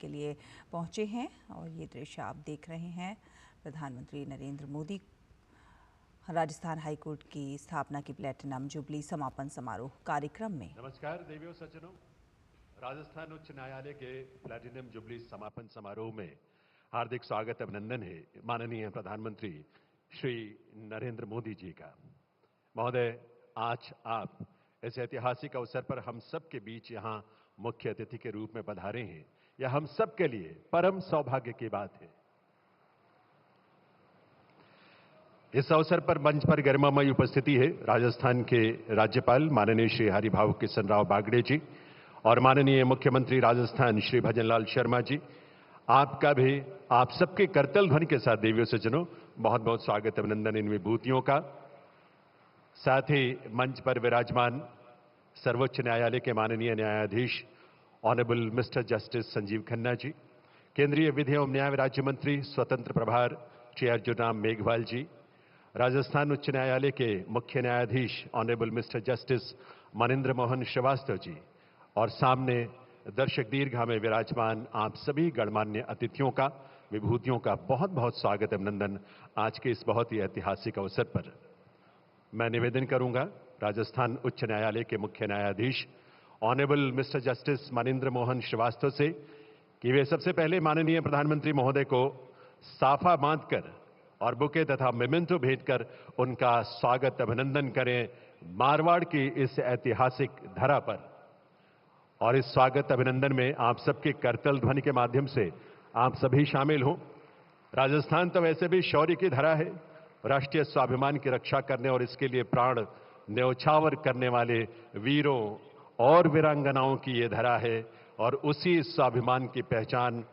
के लिए पहुंचे हैं और ये दृश्य आप देख रहे हैं प्रधानमंत्री नरेंद्र मोदी राजस्थान हाईकोर्ट की स्थापना की प्लेटिनम जुबली समापन समारोह कार्यक्रम में। नमस्कार देवियों सज्जनों, राजस्थान उच्च न्यायालय के प्लेटिनम जुबली समापन समारोह में हार्दिक स्वागत अभिनंदन है माननीय प्रधानमंत्री श्री नरेंद्र मोदी जी का। महोदय, आज आप इस ऐतिहासिक अवसर पर हम सब के बीच यहां मुख्य अतिथि के रूप में पधारे हैं। यह हम सब के लिए परम सौभाग्य की बात है। इस अवसर पर मंच पर गरिमामयी उपस्थिति है राजस्थान के राज्यपाल माननीय श्री हरिभाऊ किशनराव बागड़े जी और माननीय मुख्यमंत्री राजस्थान श्री भजनलाल शर्मा जी। आपका भी आप सबके करतल ध्वनि के साथ देवियों सज्जनों बहुत बहुत स्वागत अभिनंदन इन विभूतियों का। साथ ही मंच पर विराजमान सर्वोच्च न्यायालय के माननीय न्यायाधीश honourable mister justice Sanjeev Khanna ji, केंद्रीय विधि एवं न्याय राज्य मंत्री स्वतंत्र प्रभार श्री अर्जुन राम मेघवाल जी, राजस्थान उच्च न्यायालय के मुख्य न्यायाधीश honourable mister justice Manindra Mohan Shrivastava ji और सामने दर्शक दीर्घा में विराजमान आप सभी गणमान्य अतिथियों का, विभूतियों का बहुत बहुत स्वागत अभिनंदन आज के इस बहुत ही ऐतिहासिक अवसर पर। मैं निवेदन करूंगा राजस्थान उच्च न्यायालय के मुख्य न्यायाधीश honourable mister justice Manindra Mohan Shrivastava से कि वे सबसे पहले माननीय प्रधानमंत्री महोदय को साफा बांधकर और बुके तथा मेमेंटो भेंटकर उनका स्वागत अभिनंदन करें मारवाड़ की इस ऐतिहासिक धरा पर। और इस स्वागत अभिनंदन में आप सबके करतल ध्वनि के माध्यम से आप सभी शामिल हों। राजस्थान तो वैसे भी शौर्य की धरा है, राष्ट्रीय स्वाभिमान की रक्षा करने और इसके लिए प्राण न्यौछावर करने वाले वीरों और वीरांगनाओं की ये धरा है और उसी स्वाभिमान की पहचान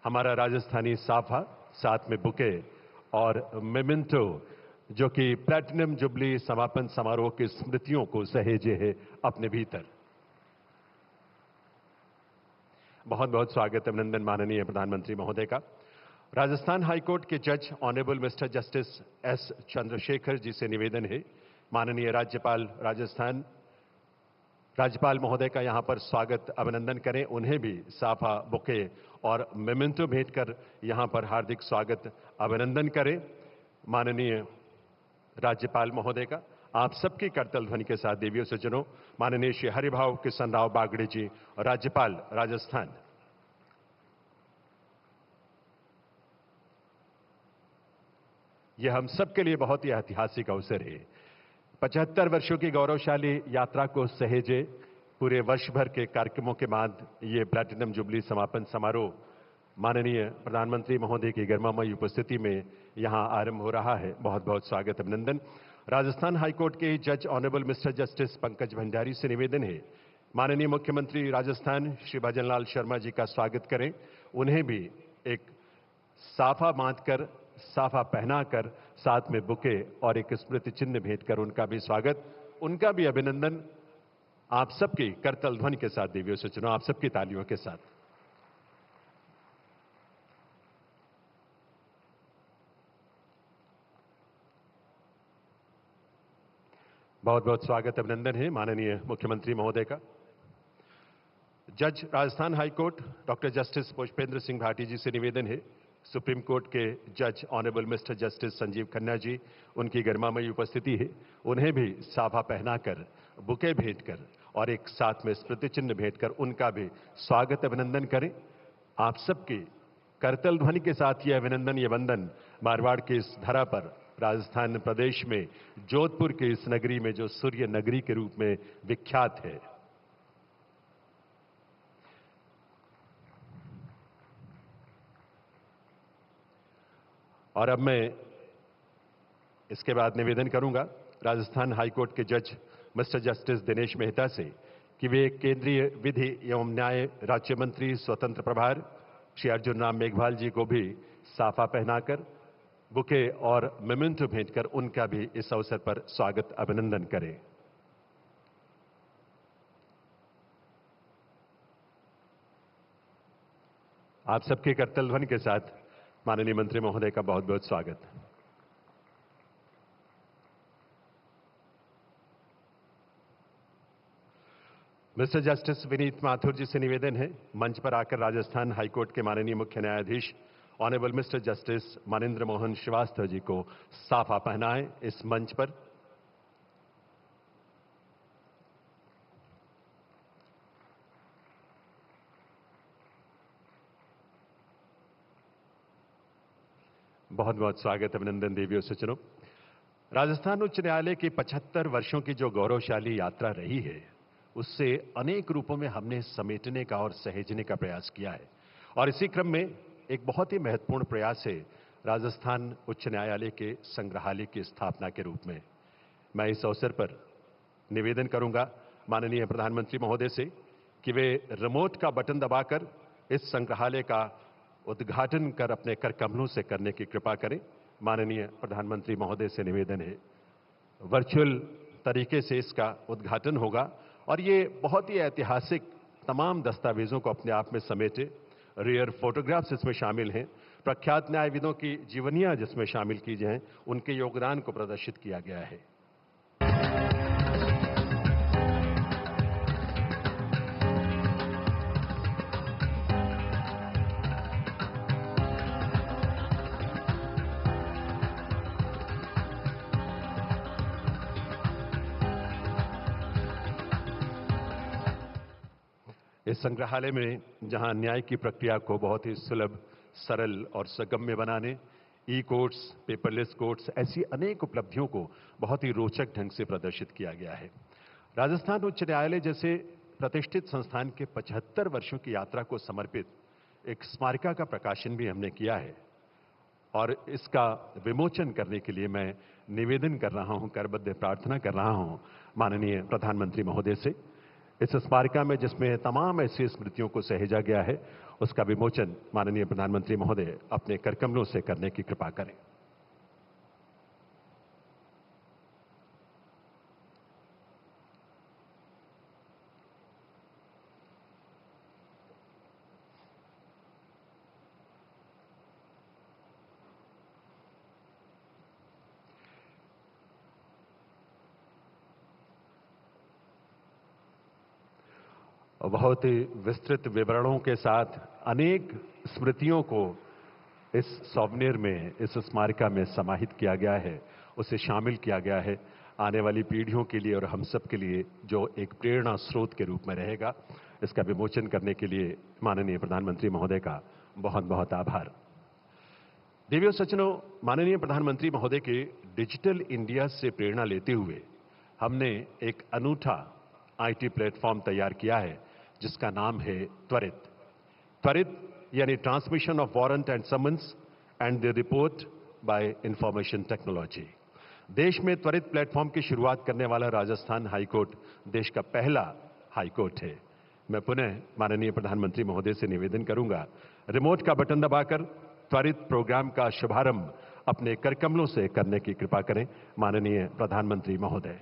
हमारा राजस्थानी साफा, साथ में बुके और मेमेंटो जो कि प्लैटिनम जुबली समापन समारोह की स्मृतियों को सहेजे है अपने भीतर। बहुत बहुत स्वागत अभिनंदन माननीय प्रधानमंत्री महोदय का। राजस्थान हाईकोर्ट के जज honourable mister justice S Chandrashekhar ji से निवेदन है माननीय राज्यपाल महोदय का यहां पर स्वागत अभिनंदन करें, उन्हें भी साफा, बुके और मेमेंटो भेंट कर यहां पर हार्दिक स्वागत अभिनंदन करें। माननीय राज्यपाल महोदय का आप सबकी करतल ध्वनि के साथ देवियों सज्जनों माननीय श्री हरिभाऊ किशनराव बागड़े जी और राज्यपाल राजस्थान। यह हम सबके लिए बहुत ही ऐतिहासिक अवसर है। 75 वर्षों की गौरवशाली यात्रा को सहेजे पूरे वर्ष भर के कार्यक्रमों के बाद ये प्लैटिनम जुबली समापन समारोह माननीय प्रधानमंत्री महोदय की गरिमामयी उपस्थिति में यहां आरंभ हो रहा है। बहुत बहुत स्वागत अभिनंदन। राजस्थान हाईकोर्ट के जज honourable mister justice Pankaj Bhandari से निवेदन है माननीय मुख्यमंत्री राजस्थान श्री भजनलाल शर्मा जी का स्वागत करें, उन्हें भी एक साफा बांधकर, साफा पहनाकर, साथ में बुके और एक स्मृति चिन्ह भेंटकर उनका भी स्वागत, उनका भी अभिनंदन आप सबकी करतल ध्वनि के साथ देवियों सज्जनों आप सबकी तालियों के साथ। बहुत बहुत स्वागत अभिनंदन है माननीय मुख्यमंत्री महोदय का। जज Rajasthan high court doctor justice Pushpendra Singh Bhati ji से निवेदन है सुप्रीम कोर्ट के जज honourable mister justice Sanjeev Khanna ji, उनकी गरिमामयी उपस्थिति है, उन्हें भी साफा पहनाकर, बुके भेंटकर और एक साथ में स्मृति चिन्ह भेंटकर उनका भी स्वागत अभिनंदन करें। आप सबकी करतल ध्वनि के साथ यह अभिनंदन, ये वंदन मारवाड़ की इस धरा पर राजस्थान प्रदेश में जोधपुर की इस नगरी में जो सूर्य नगरी के रूप में विख्यात है। और अब मैं इसके बाद निवेदन करूंगा राजस्थान हाईकोर्ट के जज मिस्टर जस्टिस दिनेश मेहता से कि वे केंद्रीय विधि एवं न्याय राज्य मंत्री स्वतंत्र प्रभार श्री अर्जुन राम मेघवाल जी को भी साफा पहनाकर, बुके और मेमेंटो भेंटकर उनका भी इस अवसर पर स्वागत अभिनंदन करें। आप सबके करतल ध्वनि के साथ माननीय मंत्री महोदय का बहुत बहुत स्वागत। मिस्टर जस्टिस विनीत माथुर जी से निवेदन है मंच पर आकर राजस्थान हाईकोर्ट के माननीय मुख्य न्यायाधीश honourable mister justice Manendra Mohan Shrivastava ji को साफा पहनाएं इस मंच पर। बहुत बहुत स्वागत, अभिनंदन देवियों सज्जनों। राजस्थान उच्च न्यायालय की 75 वर्षों की जो गौरवशाली यात्रा रही है, उससे अनेक रूपों में हमने समेटने का और सहेजने का प्रयास किया है। और इसी क्रम में एक बहुत ही महत्वपूर्ण प्रयास है राजस्थान उच्च न्यायालय के संग्रहालय की स्थापना के रूप में। मैं इस अवसर पर निवेदन करूंगा माननीय प्रधानमंत्री महोदय से कि वे रिमोट का बटन दबाकर इस संग्रहालय का उद्घाटन कर अपने कर कमलों से करने की कृपा करें। माननीय प्रधानमंत्री महोदय से निवेदन है, वर्चुअल तरीके से इसका उद्घाटन होगा और ये बहुत ही ऐतिहासिक तमाम दस्तावेजों को अपने आप में समेटे। रेयर फोटोग्राफ्स इसमें शामिल हैं, प्रख्यात न्यायविदों की जीवनियां जिसमें शामिल की जाएं, उनके योगदान को प्रदर्शित किया गया है। इस संग्रहालय में जहां न्याय की प्रक्रिया को बहुत ही सुलभ, सरल और सुगम्य बनाने, ई कोर्ट्स, पेपरलेस कोर्ट्स, ऐसी अनेक उपलब्धियों को बहुत ही रोचक ढंग से प्रदर्शित किया गया है। राजस्थान उच्च न्यायालय जैसे प्रतिष्ठित संस्थान के 75 वर्षों की यात्रा को समर्पित एक स्मारिका का प्रकाशन भी हमने किया है और इसका विमोचन करने के लिए मैं निवेदन कर रहा हूं, करबद्ध प्रार्थना कर रहा हूं माननीय प्रधानमंत्री महोदय से। इस स्मारिका में जिसमें तमाम ऐसी स्मृतियों को सहेजा गया है, उसका विमोचन माननीय प्रधानमंत्री महोदय अपने करकमलों से करने की कृपा करें। बहुत ही विस्तृत विवरणों के साथ अनेक स्मृतियों को इस सॉवनियर में, इस स्मारिका में समाहित किया गया है, उसे शामिल किया गया है आने वाली पीढ़ियों के लिए और हम सब के लिए, जो एक प्रेरणा स्रोत के रूप में रहेगा। इसका विमोचन करने के लिए माननीय प्रधानमंत्री महोदय का बहुत बहुत आभार। देवियों सज्जनों, माननीय प्रधानमंत्री महोदय के डिजिटल इंडिया से प्रेरणा लेते हुए हमने एक अनूठा आईटी प्लेटफॉर्म तैयार किया है जिसका नाम है त्वरित। त्वरित यानी transmission of warrant and summons and the report by information technology. देश में त्वरित प्लेटफॉर्म की शुरुआत करने वाला राजस्थान हाईकोर्ट देश का पहला हाईकोर्ट है। मैं पुनः माननीय प्रधानमंत्री महोदय से निवेदन करूंगा, रिमोट का बटन दबाकर त्वरित प्रोग्राम का शुभारंभ अपने करकमलों से करने की कृपा करें। माननीय प्रधानमंत्री महोदय।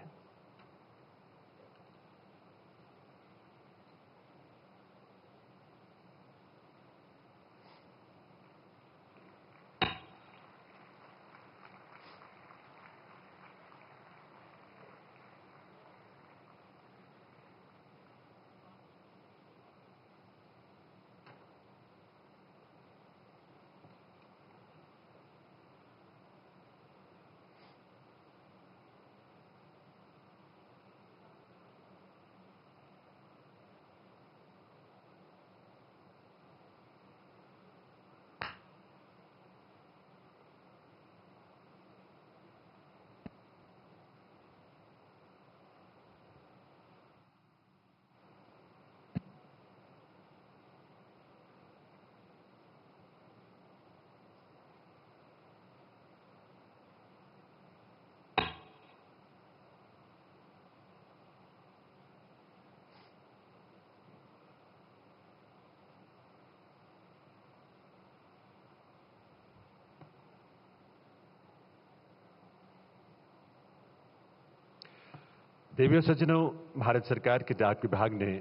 देवियों सज्जनों, भारत सरकार के डाक विभाग ने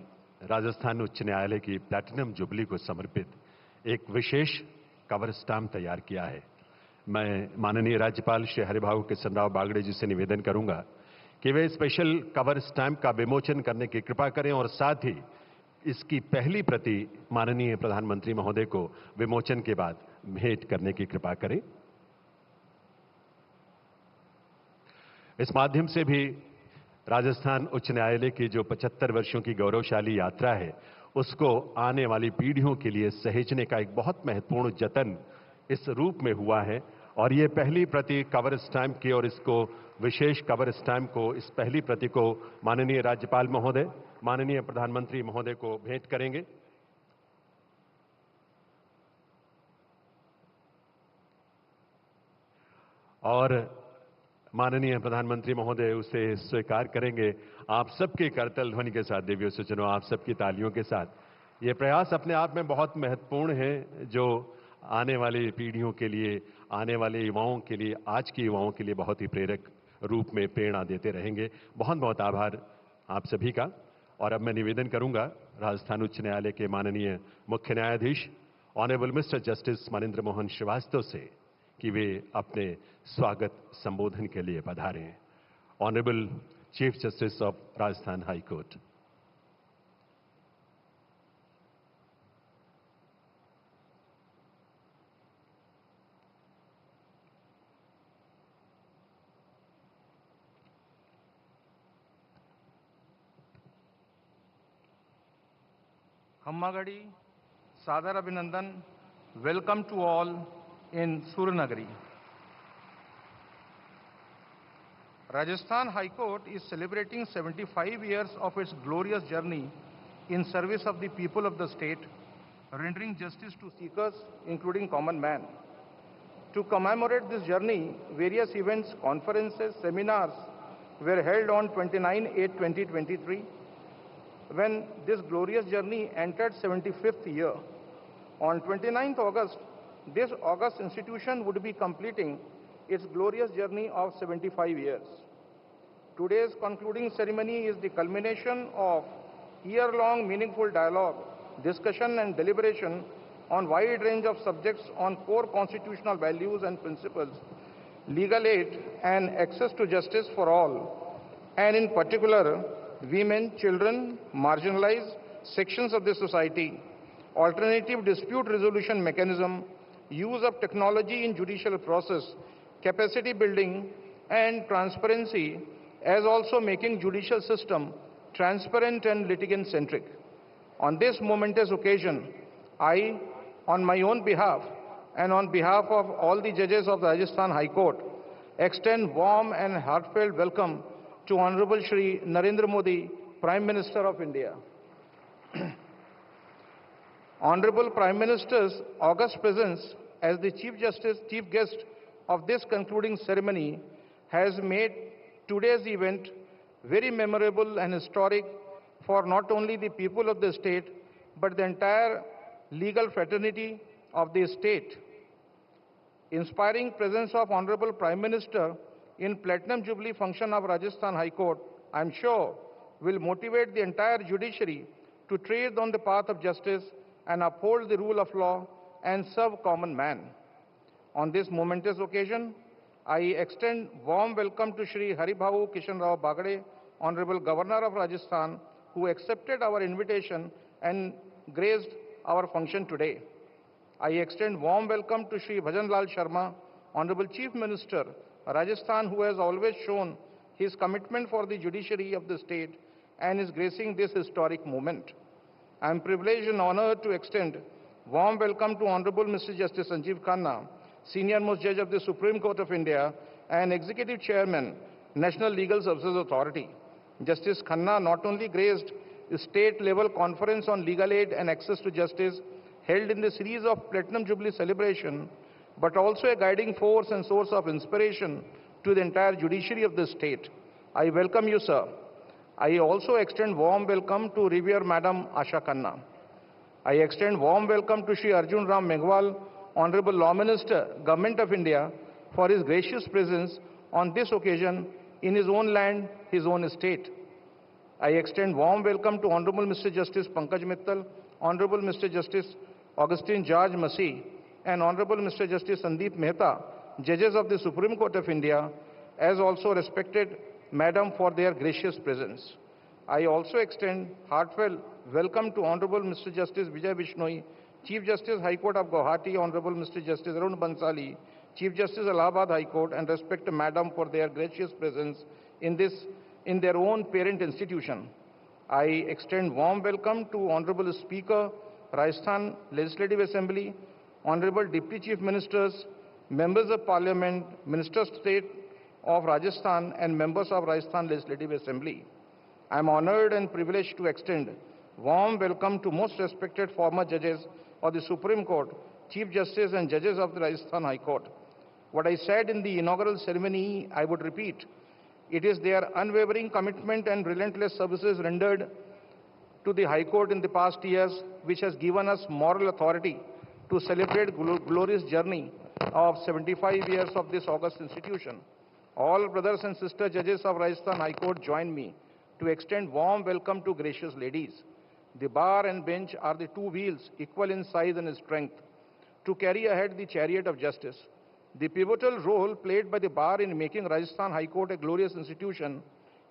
राजस्थान उच्च न्यायालय की प्लैटिनम जुबली को समर्पित एक विशेष कवर स्टाम्प तैयार किया है। मैं माननीय राज्यपाल श्री हरिभाऊ कृष्णराव बागड़े जी से निवेदन करूंगा कि वे स्पेशल कवर स्टैंप का विमोचन करने की कृपा करें और साथ ही इसकी पहली प्रति माननीय प्रधानमंत्री महोदय को विमोचन के बाद भेंट करने की कृपा करें। इस माध्यम से भी राजस्थान उच्च न्यायालय की जो 75 वर्षों की गौरवशाली यात्रा है, उसको आने वाली पीढ़ियों के लिए सहेजने का एक बहुत महत्वपूर्ण जतन इस रूप में हुआ है। और ये पहली प्रति कवर स्टैंप की, और इसको विशेष कवर स्टैंप को, इस पहली प्रति को माननीय राज्यपाल महोदय, माननीय प्रधानमंत्री महोदय को भेंट करेंगे। और माननीय प्रधानमंत्री महोदय उसे स्वीकार करेंगे। आप सबके करतल ध्वनि के साथ, देवियों से चुनो, आप सबकी तालियों के साथ। ये प्रयास अपने आप में बहुत महत्वपूर्ण है, जो आने वाली पीढ़ियों के लिए, आने वाले युवाओं के लिए, आज के युवाओं के लिए बहुत ही प्रेरक रूप में प्रेरणा देते रहेंगे। बहुत बहुत आभार आप सभी का। और अब मैं निवेदन करूंगा राजस्थान उच्च न्यायालय के माननीय मुख्य न्यायाधीश honourable mister justice Manindra Mohan Shrivastava से कि वे अपने स्वागत संबोधन के लिए पधारें। Honourable chief justice of Rajasthan high court. Hammagadi, Sadar Abhinandan, welcome to all in Suranagari. Rajasthan High Court is celebrating 75 years of its glorious journey in service of the people of the state, rendering justice to seekers, including common man. To commemorate this journey, various events, conferences, seminars were held on 29/8/2023, when this glorious journey entered 75th year. On 29th August, this august institution would be completing its glorious journey of 75 years. Today's concluding ceremony is the culmination of year-long meaningful dialogue, discussion and deliberation on wide range of subjects on core constitutional values and principles, legal aid and access to justice for all, and in particular, women, children, marginalized sections of the society, alternative dispute resolution mechanism, use of technology in judicial process, capacity building and transparency, as also making judicial system transparent and litigant-centric. On this momentous occasion, I, on my own behalf and on behalf of all the judges of the Rajasthan High Court, extend warm and heartfelt welcome to Honorable Shri Narendra Modi, Prime Minister of India. Honorable Prime Minister's august presence as the Chief Guest of this concluding ceremony has made today's event very memorable and historic for not only the people of the state, but the entire legal fraternity of the state. Inspiring presence of Honorable Prime Minister in Platinum Jubilee function of Rajasthan High Court, I am sure, will motivate the entire judiciary to tread on the path of justice and uphold the rule of law and serve common man. On this momentous occasion, I extend warm welcome to Shri Haribhavu Kishan Rao Bagade, Honorable Governor of Rajasthan, who accepted our invitation and graced our function today. I extend warm welcome to Shri Bhajan Lal Sharma, Honorable Chief Minister, Rajasthan, who has always shown his commitment for the judiciary of the state and is gracing this historic moment. I am privileged and honored to extend warm welcome to Honorable Mr. Justice Sanjeev Khanna, Senior Most Judge of the Supreme Court of India and Executive Chairman, National Legal Services Authority. Justice Khanna not only graced the state-level conference on legal aid and access to justice held in the series of Platinum Jubilee celebration, but also a guiding force and source of inspiration to the entire judiciary of the state. I welcome you, sir. I also extend warm welcome to Revered Madam Asha Khanna. I extend warm welcome to Shri Arjun Ram Meghwal, Honorable Law Minister, Government of India, for his gracious presence on this occasion in his own land, his own state. I extend warm welcome to Honorable Mr. Justice Pankaj Mittal, Honorable Mr. Justice Augustine George Massey, and Honorable Mr. Justice Sandeep Mehta, Judges of the Supreme Court of India, as also respected Madam, for their gracious presence. I also extend heartfelt welcome to Honorable Mr. Justice Vijay Bishnoi, Chief Justice High Court of Guwahati, Honorable Mr. Justice Arun Bansali, Chief Justice Allahabad High Court, and respect Madam for their gracious presence in their own parent institution. I extend warm welcome to Honorable Speaker, Rajasthan Legislative Assembly, Honorable Deputy Chief Ministers, Members of Parliament, Minister of State of Rajasthan, and members of Rajasthan Legislative Assembly. I am honored and privileged to extend warm welcome to most respected former judges of the Supreme Court, Chief Justice and judges of the Rajasthan High Court. What I said in the inaugural ceremony, I would repeat. It is their unwavering commitment and relentless services rendered to the High Court in the past years which has given us moral authority to celebrate glorious journey of 75 years of this august institution. All brothers and sister judges of Rajasthan High Court join me to extend warm welcome to gracious ladies. The bar and bench are the two wheels equal in size and strength to carry ahead the chariot of justice. The pivotal role played by the bar in making Rajasthan High Court a glorious institution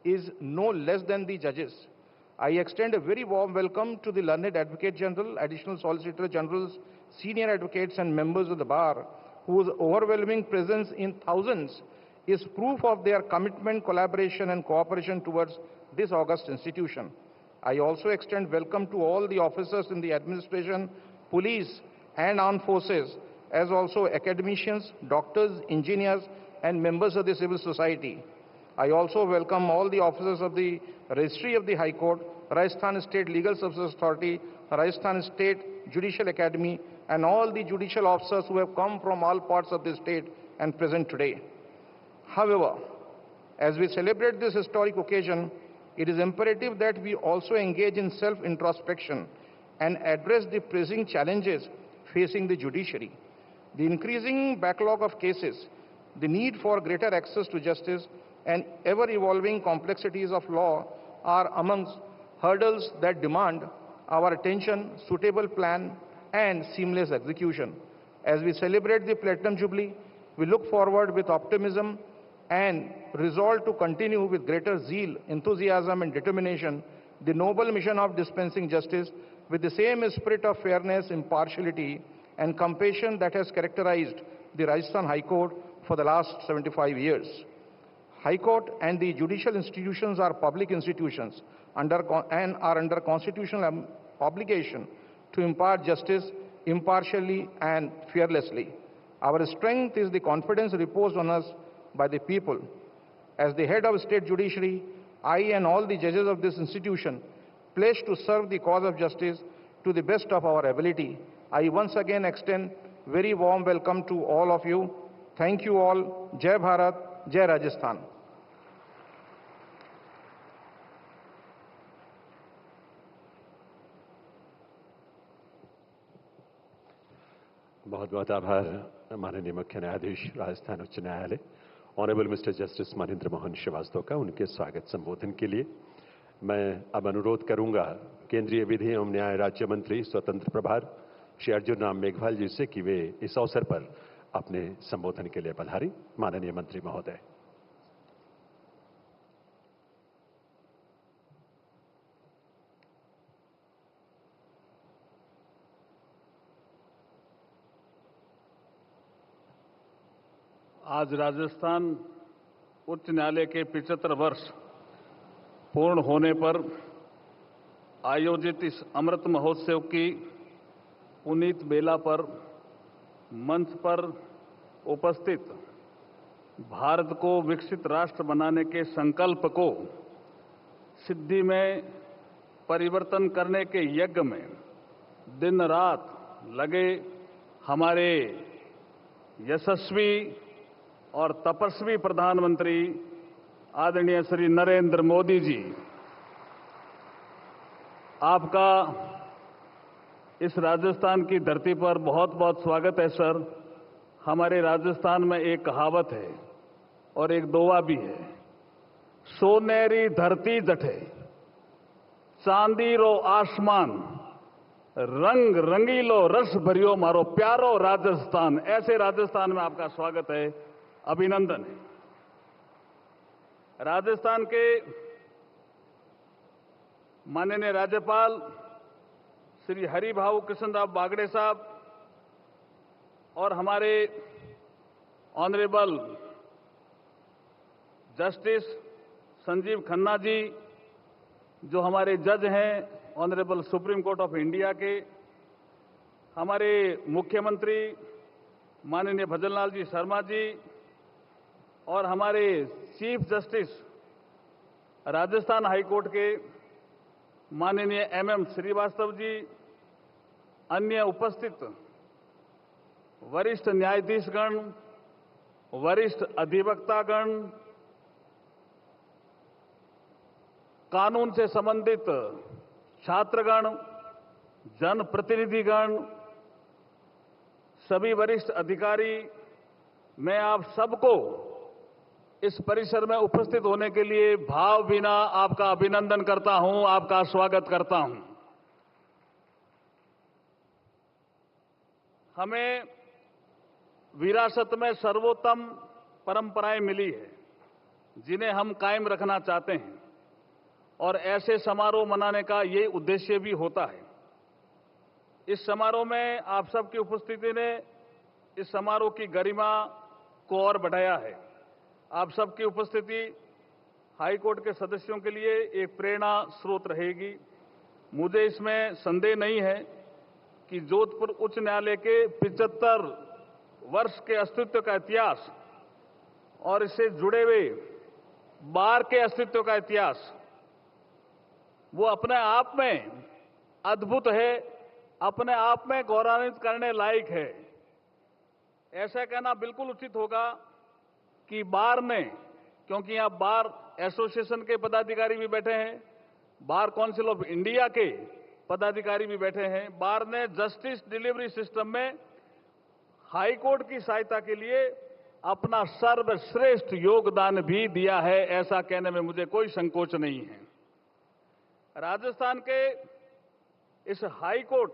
is no less than the judges. I extend a very warm welcome to the Learned Advocate General, Additional Solicitor Generals, senior advocates and members of the bar, whose overwhelming presence in thousands is proof of their commitment, collaboration and cooperation towards this august institution. I also extend welcome to all the officers in the administration, police and armed forces, as also academicians, doctors, engineers and members of the civil society. I also welcome all the officers of the Registry of the High Court, Rajasthan State Legal Services Authority, Rajasthan State Judicial Academy and all the judicial officers who have come from all parts of the state and present today. However, as we celebrate this historic occasion, it is imperative that we also engage in self-introspection and address the pressing challenges facing the judiciary. The increasing backlog of cases, the need for greater access to justice, and ever-evolving complexities of law are amongst hurdles that demand our attention, suitable plan, and seamless execution. As we celebrate the Platinum Jubilee, we look forward with optimism and resolve to continue with greater zeal, enthusiasm, and determination the noble mission of dispensing justice with the same spirit of fairness, impartiality, and compassion that has characterized the Rajasthan High Court for the last 75 years. High Court and the judicial institutions are public institutions and are under constitutional obligation to impart justice impartially and fearlessly. Our strength is the confidence reposed on us by the people. As the head of state judiciary, I and all the judges of this institution pledge to serve the cause of justice to the best of our ability. I once again extend very warm welcome to all of you. Thank you all. Jai Bharat, Jai Rajasthan. बहुत बहुत आभार माननीय मुख्य न्यायाधीश राजस्थान उच्च न्यायालय honourable mister justice Mahendra Mohan Shrivastava का उनके स्वागत संबोधन के लिए। मैं अब अनुरोध करूंगा केंद्रीय विधि एवं न्याय राज्य मंत्री स्वतंत्र प्रभार श्री अर्जुन राम मेघवाल जी से कि वे इस अवसर पर अपने संबोधन के लिए पधारें। माननीय मंत्री महोदय। आज राजस्थान उच्च न्यायालय के 75 वर्ष पूर्ण होने पर आयोजित इस अमृत महोत्सव की पुनीत बेला पर मंच पर उपस्थित भारत को विकसित राष्ट्र बनाने के संकल्प को सिद्धि में परिवर्तन करने के यज्ञ में दिन रात लगे हमारे यशस्वी और तपस्वी प्रधानमंत्री आदरणीय श्री नरेंद्र मोदी जी, आपका इस राजस्थान की धरती पर बहुत बहुत स्वागत है सर। हमारे राजस्थान में एक कहावत है और एक दोहा भी है, सोनेरी धरती जठे चांदी रो आसमान रंग रंगीलो रस भरियो मारो प्यारो राजस्थान। ऐसे राजस्थान में आपका स्वागत है, अभिनंदन है। राजस्थान के माननीय राज्यपाल श्री हरिभाऊ कृष्णराव बागड़े साहब और हमारे ऑनरेबल जस्टिस संजीव खन्ना जी, जो हमारे जज हैं honourable supreme court of India के, हमारे मुख्यमंत्री माननीय भजनलाल जी शर्मा जी और हमारे chief justice Rajasthan high court के माननीय एमएम श्रीवास्तव जी, अन्य उपस्थित वरिष्ठ न्यायाधीशगण, वरिष्ठ अधिवक्तागण, कानून से संबंधित छात्रगण, जनप्रतिनिधिगण, सभी वरिष्ठ अधिकारी, मैं आप सबको इस परिसर में उपस्थित होने के लिए भावभीना आपका अभिनंदन करता हूं, आपका स्वागत करता हूं। हमें विरासत में सर्वोत्तम परंपराएं मिली है जिन्हें हम कायम रखना चाहते हैं, और ऐसे समारोह मनाने का ये उद्देश्य भी होता है। इस समारोह में आप सबकी उपस्थिति ने इस समारोह की गरिमा को और बढ़ाया है। आप सबकी उपस्थिति हाई कोर्ट के सदस्यों के लिए एक प्रेरणा स्रोत रहेगी। मुझे इसमें संदेह नहीं है कि जोधपुर उच्च न्यायालय के 75 वर्ष के अस्तित्व का इतिहास और इससे जुड़े हुए बार के अस्तित्व का इतिहास वो अपने आप में अद्भुत है, अपने आप में गौरवान्वित करने लायक है। ऐसा कहना बिल्कुल उचित होगा कि बार ने, क्योंकि यहां बार एसोसिएशन के पदाधिकारी भी बैठे हैं, बार काउंसिल ऑफ इंडिया के पदाधिकारी भी बैठे हैं, बार ने जस्टिस डिलीवरी सिस्टम में हाई कोर्ट की सहायता के लिए अपना सर्वश्रेष्ठ योगदान भी दिया है। ऐसा कहने में मुझे कोई संकोच नहीं है। राजस्थान के इस हाई कोर्ट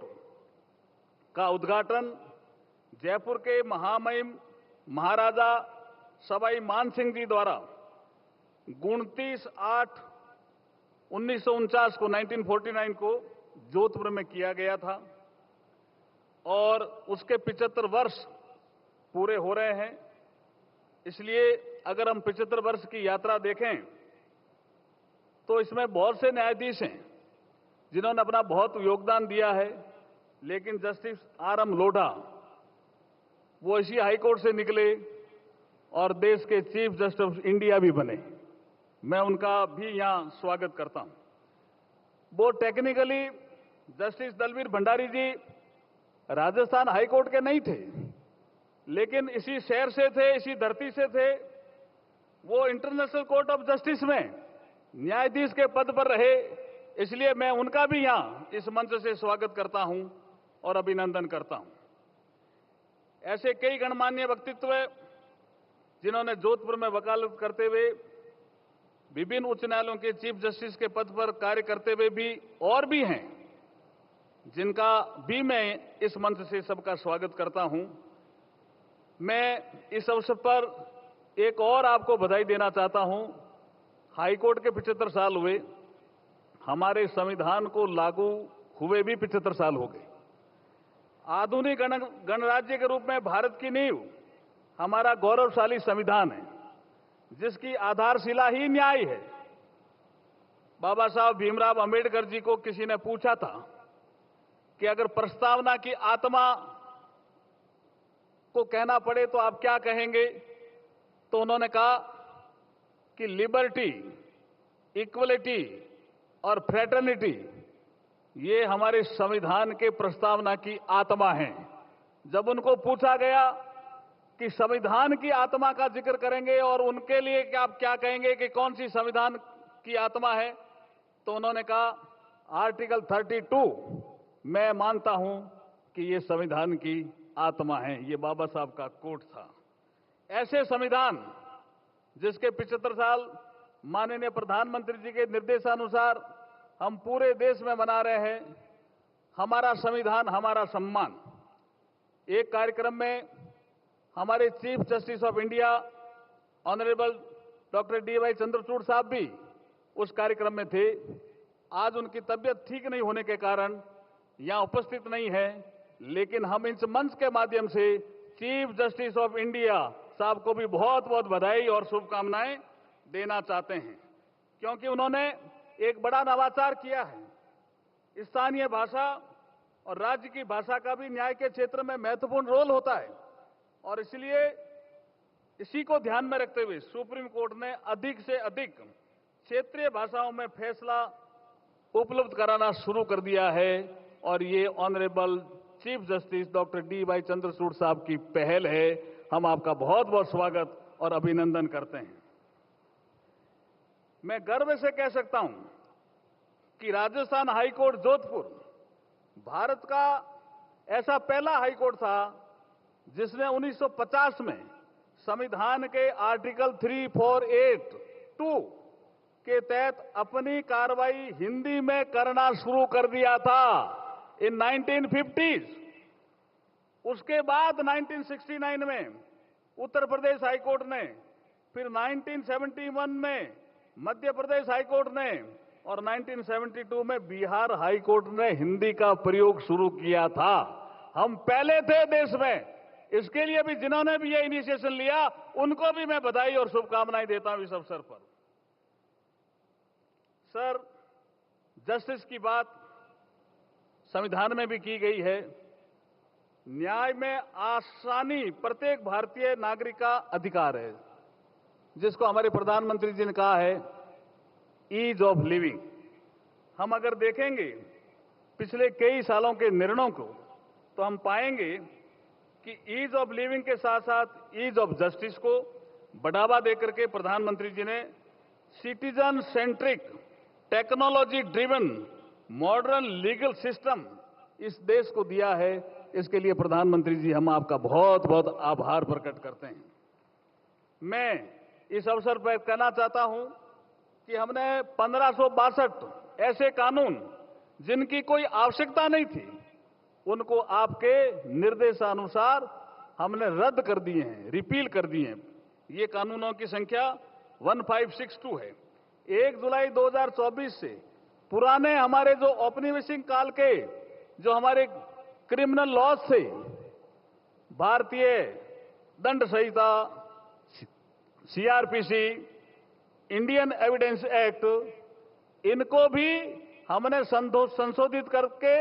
का उद्घाटन जयपुर के महामहिम महाराजा सवाई मानसिंह जी द्वारा 29/8/1949 को 1949 को जोधपुर में किया गया था, और उसके 75 वर्ष पूरे हो रहे हैं। इसलिए अगर हम 75 वर्ष की यात्रा देखें तो इसमें बहुत से न्यायाधीश हैं जिन्होंने अपना बहुत योगदान दिया है, लेकिन जस्टिस आर.एम. लोढ़ा वो इसी हाईकोर्ट से निकले और देश के चीफ जस्टिस ऑफ इंडिया भी बने। मैं उनका भी यहां स्वागत करता हूं। वो टेक्निकली जस्टिस दलवीर भंडारी जी राजस्थान हाईकोर्ट के नहीं थे, लेकिन इसी शहर से थे, इसी धरती से थे। वो इंटरनेशनल कोर्ट ऑफ जस्टिस में न्यायाधीश के पद पर रहे, इसलिए मैं उनका भी यहां इस मंच से स्वागत करता हूं और अभिनंदन करता हूं। ऐसे कई गणमान्य व्यक्तित्व जिन्होंने जोधपुर में वकालत करते हुए विभिन्न उच्च न्यायालयों के चीफ जस्टिस के पद पर कार्य करते हुए भी और भी हैं, जिनका भी मैं इस मंच से सबका स्वागत करता हूं। मैं इस अवसर पर एक और आपको बधाई देना चाहता हूं। हाईकोर्ट के 75 साल हुए, हमारे संविधान को लागू हुए भी 75 साल हो गए। आधुनिक गणराज्य के रूप में भारत की नींव हमारा गौरवशाली संविधान है, जिसकी आधारशिला ही न्याय है। बाबा साहब भीमराव अंबेडकर जी को किसी ने पूछा था कि अगर प्रस्तावना की आत्मा को कहना पड़े तो आप क्या कहेंगे, तो उन्होंने कहा कि लिबर्टी, इक्वलिटी और फ्रेटर्निटी ये हमारे संविधान के प्रस्तावना की आत्मा है। जब उनको पूछा गया कि संविधान की आत्मा का जिक्र करेंगे और उनके लिए कि आप क्या कहेंगे कि कौन सी संविधान की आत्मा है, तो उन्होंने कहा आर्टिकल 32 मैं मानता हूं कि ये संविधान की आत्मा है। ये बाबा साहब का कोट था। ऐसे संविधान जिसके 75 साल माननीय प्रधानमंत्री जी के निर्देशानुसार हम पूरे देश में मना रहे हैं। हमारा संविधान हमारा सम्मान। एक कार्यक्रम में हमारे chief justice of India honourable doctor D.Y.. Chandrachud साहब भी उस कार्यक्रम में थे। आज उनकी तबीयत ठीक नहीं होने के कारण यहां उपस्थित नहीं है, लेकिन हम इस मंच के माध्यम से चीफ जस्टिस ऑफ इंडिया साहब को भी बहुत बहुत बधाई और शुभकामनाएं देना चाहते हैं, क्योंकि उन्होंने एक बड़ा नवाचार किया है। स्थानीय भाषा और राज्य की भाषा का भी न्याय के क्षेत्र में महत्वपूर्ण रोल होता है, और इसलिए इसी को ध्यान में रखते हुए सुप्रीम कोर्ट ने अधिक से अधिक क्षेत्रीय भाषाओं में फैसला उपलब्ध कराना शुरू कर दिया है, और ये honourable chief justice doctor D.Y.. Chandrachud साहब की पहल है। हम आपका बहुत बहुत स्वागत और अभिनंदन करते हैं। मैं गर्व से कह सकता हूं कि राजस्थान हाईकोर्ट जोधपुर भारत का ऐसा पहला हाईकोर्ट था जिसने 1950 में संविधान के आर्टिकल 3482 के तहत अपनी कार्रवाई हिंदी में करना शुरू कर दिया था इन 1950s। उसके बाद 1969 में उत्तर प्रदेश हाईकोर्ट ने, फिर 1971 में मध्य प्रदेश हाईकोर्ट ने, और 1972 में बिहार हाईकोर्ट ने हिंदी का प्रयोग शुरू किया था। हम पहले थे देश में। इसके लिए भी जिन्होंने भी ये इनिशिएशन लिया उनको भी मैं बधाई और शुभकामनाएं देता हूं इस अवसर पर। सर, जस्टिस की बात संविधान में भी की गई है। न्याय में आसानी प्रत्येक भारतीय नागरिक का अधिकार है, जिसको हमारे प्रधानमंत्री जी ने कहा है ईज ऑफ लिविंग। हम अगर देखेंगे पिछले कई सालों के निर्णयों को, तो हम पाएंगे कि ईज ऑफ लिविंग के साथ साथ ईज ऑफ जस्टिस को बढ़ावा देकर के प्रधानमंत्री जी ने citizen centric technology driven modern legal system इस देश को दिया है। इसके लिए प्रधानमंत्री जी हम आपका बहुत बहुत आभार प्रकट करते हैं। मैं इस अवसर पर कहना चाहता हूं कि हमने 1562 ऐसे कानून जिनकी कोई आवश्यकता नहीं थी, उनको आपके निर्देशानुसार हमने रद्द कर दिए हैं, रिपील कर दिए हैं। ये कानूनों की संख्या 1562 है। 1 जुलाई 2024 से पुराने हमारे जो औपनिवेशिक काल के जो हमारे क्रिमिनल लॉज थे, भारतीय दंड संहिता, सीआरपीसी, इंडियन एविडेंस एक्ट, इनको भी हमने संशोधित करके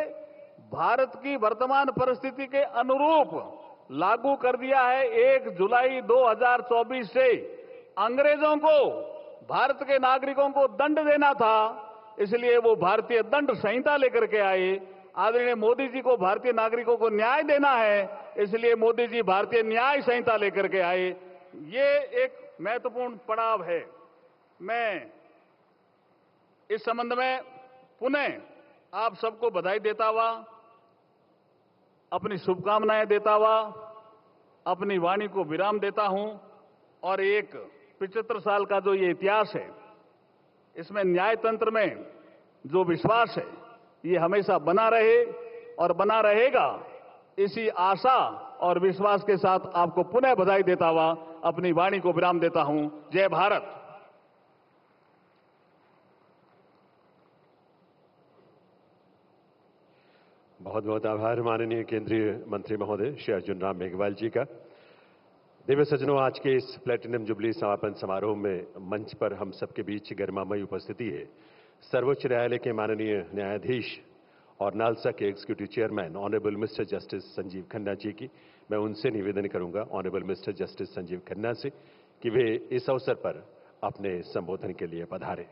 भारत की वर्तमान परिस्थिति के अनुरूप लागू कर दिया है। 1 जुलाई 2024 से अंग्रेजों को भारत के नागरिकों को दंड देना था, इसलिए वो भारतीय दंड संहिता लेकर के आए। आदरणीय मोदी जी को भारतीय नागरिकों को न्याय देना है, इसलिए मोदी जी भारतीय न्याय संहिता लेकर के आए। ये एक महत्वपूर्ण पड़ाव है। मैं इस संबंध में पुनः आप सबको बधाई देता हुआ, अपनी शुभकामनाएं देता हुआ, अपनी वाणी को विराम देता हूं, और एक 75 साल का जो ये इतिहास है, इसमें न्याय तंत्र में जो विश्वास है ये हमेशा बना रहे और बना रहेगा। इसी आशा और विश्वास के साथ आपको पुनः बधाई देता हुआ अपनी वाणी को विराम देता हूं। जय भारत। बहुत बहुत आभार माननीय केंद्रीय मंत्री महोदय श्री अर्जुन राम मेघवाल जी का। दिव्य सज्जनों, आज के इस प्लेटिनम जुबली समापन समारोह में मंच पर हम सबके बीच गरिमामयी उपस्थिति है सर्वोच्च न्यायालय के माननीय न्यायाधीश और नालसा के executive chairman honourable mister justice Sanjeev Khanna ji की। मैं उनसे निवेदन करूंगा, honourable mister justice Sanjeev Khanna से, कि वे इस अवसर पर अपने संबोधन के लिए पधारें।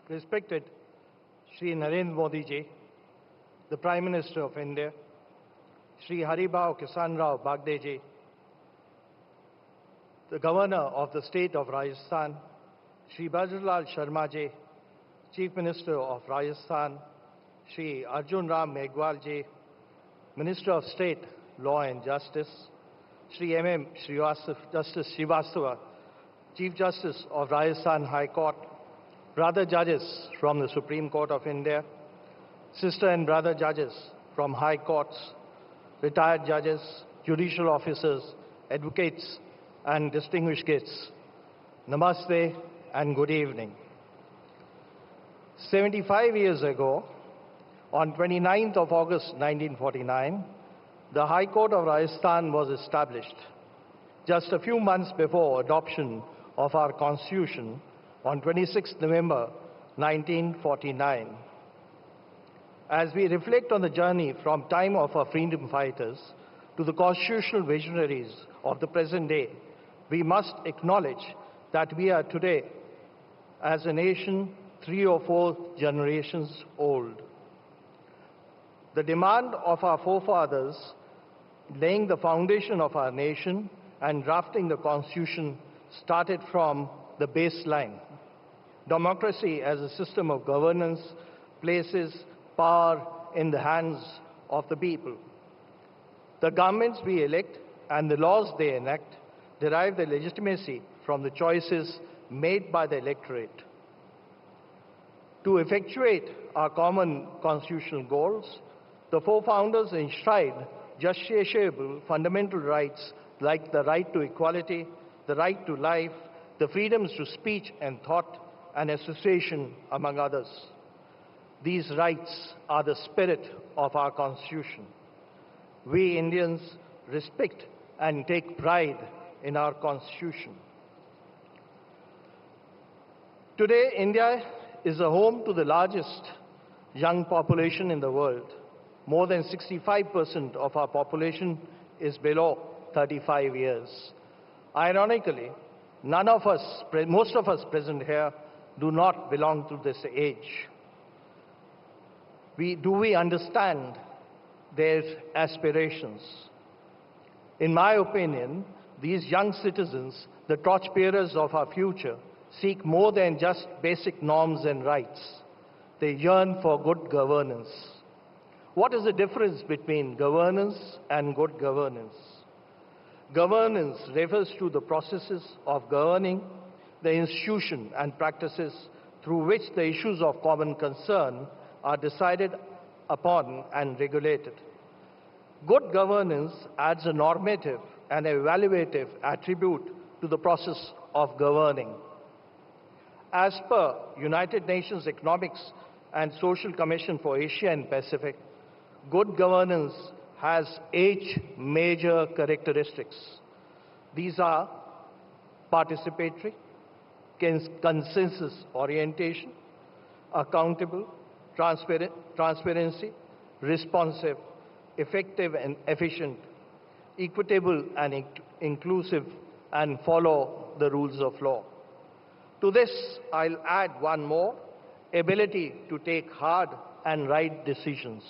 Respected Shri Narendra Modi ji, the Prime Minister of India, Shri Haribhau Kisan Rao Bagde ji, the Governor of the State of Rajasthan, Shri Bajralal Sharma ji, Chief Minister of Rajasthan, Shri Arjun Ram Meghwal ji, Minister of State, Law and Justice, Shri M.M. Justice Srivastava, Chief Justice of Rajasthan High Court, brother judges from the Supreme Court of India, sister and brother judges from high courts, retired judges, judicial officers, advocates, and distinguished guests, namaste and good evening. 75 years ago, on 29th of August 1949, the High Court of Rajasthan was established. Just a few months before adoption of our Constitution on 26th November 1949. As we reflect on the journey from time of our freedom fighters to the constitutional visionaries of the present day, we must acknowledge that we are today, as a nation, 3 or 4 generations old. The demand of our forefathers, laying the foundation of our nation and drafting the Constitution, started from the baseline. Democracy as a system of governance places power in the hands of the people. The governments we elect and the laws they enact derive their legitimacy from the choices made by the electorate. To effectuate our common constitutional goals, the forefounders enshrined justiciable fundamental rights like the right to equality, the right to life, the freedoms to speech and thought and association, among others. These rights are the spirit of our Constitution. We Indians respect and take pride in our Constitution. Today, India is a home to the largest young population in the world. More than 65% of our population is below 35 years. Ironically, most of us present here do not belong to this age. Do we understand their aspirations? In my opinion, these young citizens, the torchbearers of our future, seek more than just basic norms and rights. They yearn for good governance. What is the difference between governance and good governance? Governance refers to the processes of governing the institution and practices through which the issues of common concern are decided upon and regulated. Good governance adds a normative and evaluative attribute to the process of governing. As per United Nations Economics and Social Commission for Asia and Pacific, good governance has 8 major characteristics. These are participatory, consensus orientation, accountable, transparency, responsive, effective and efficient, equitable and inclusive, and follow the rules of law. To this, I'll add one more: ability to take hard and right decisions.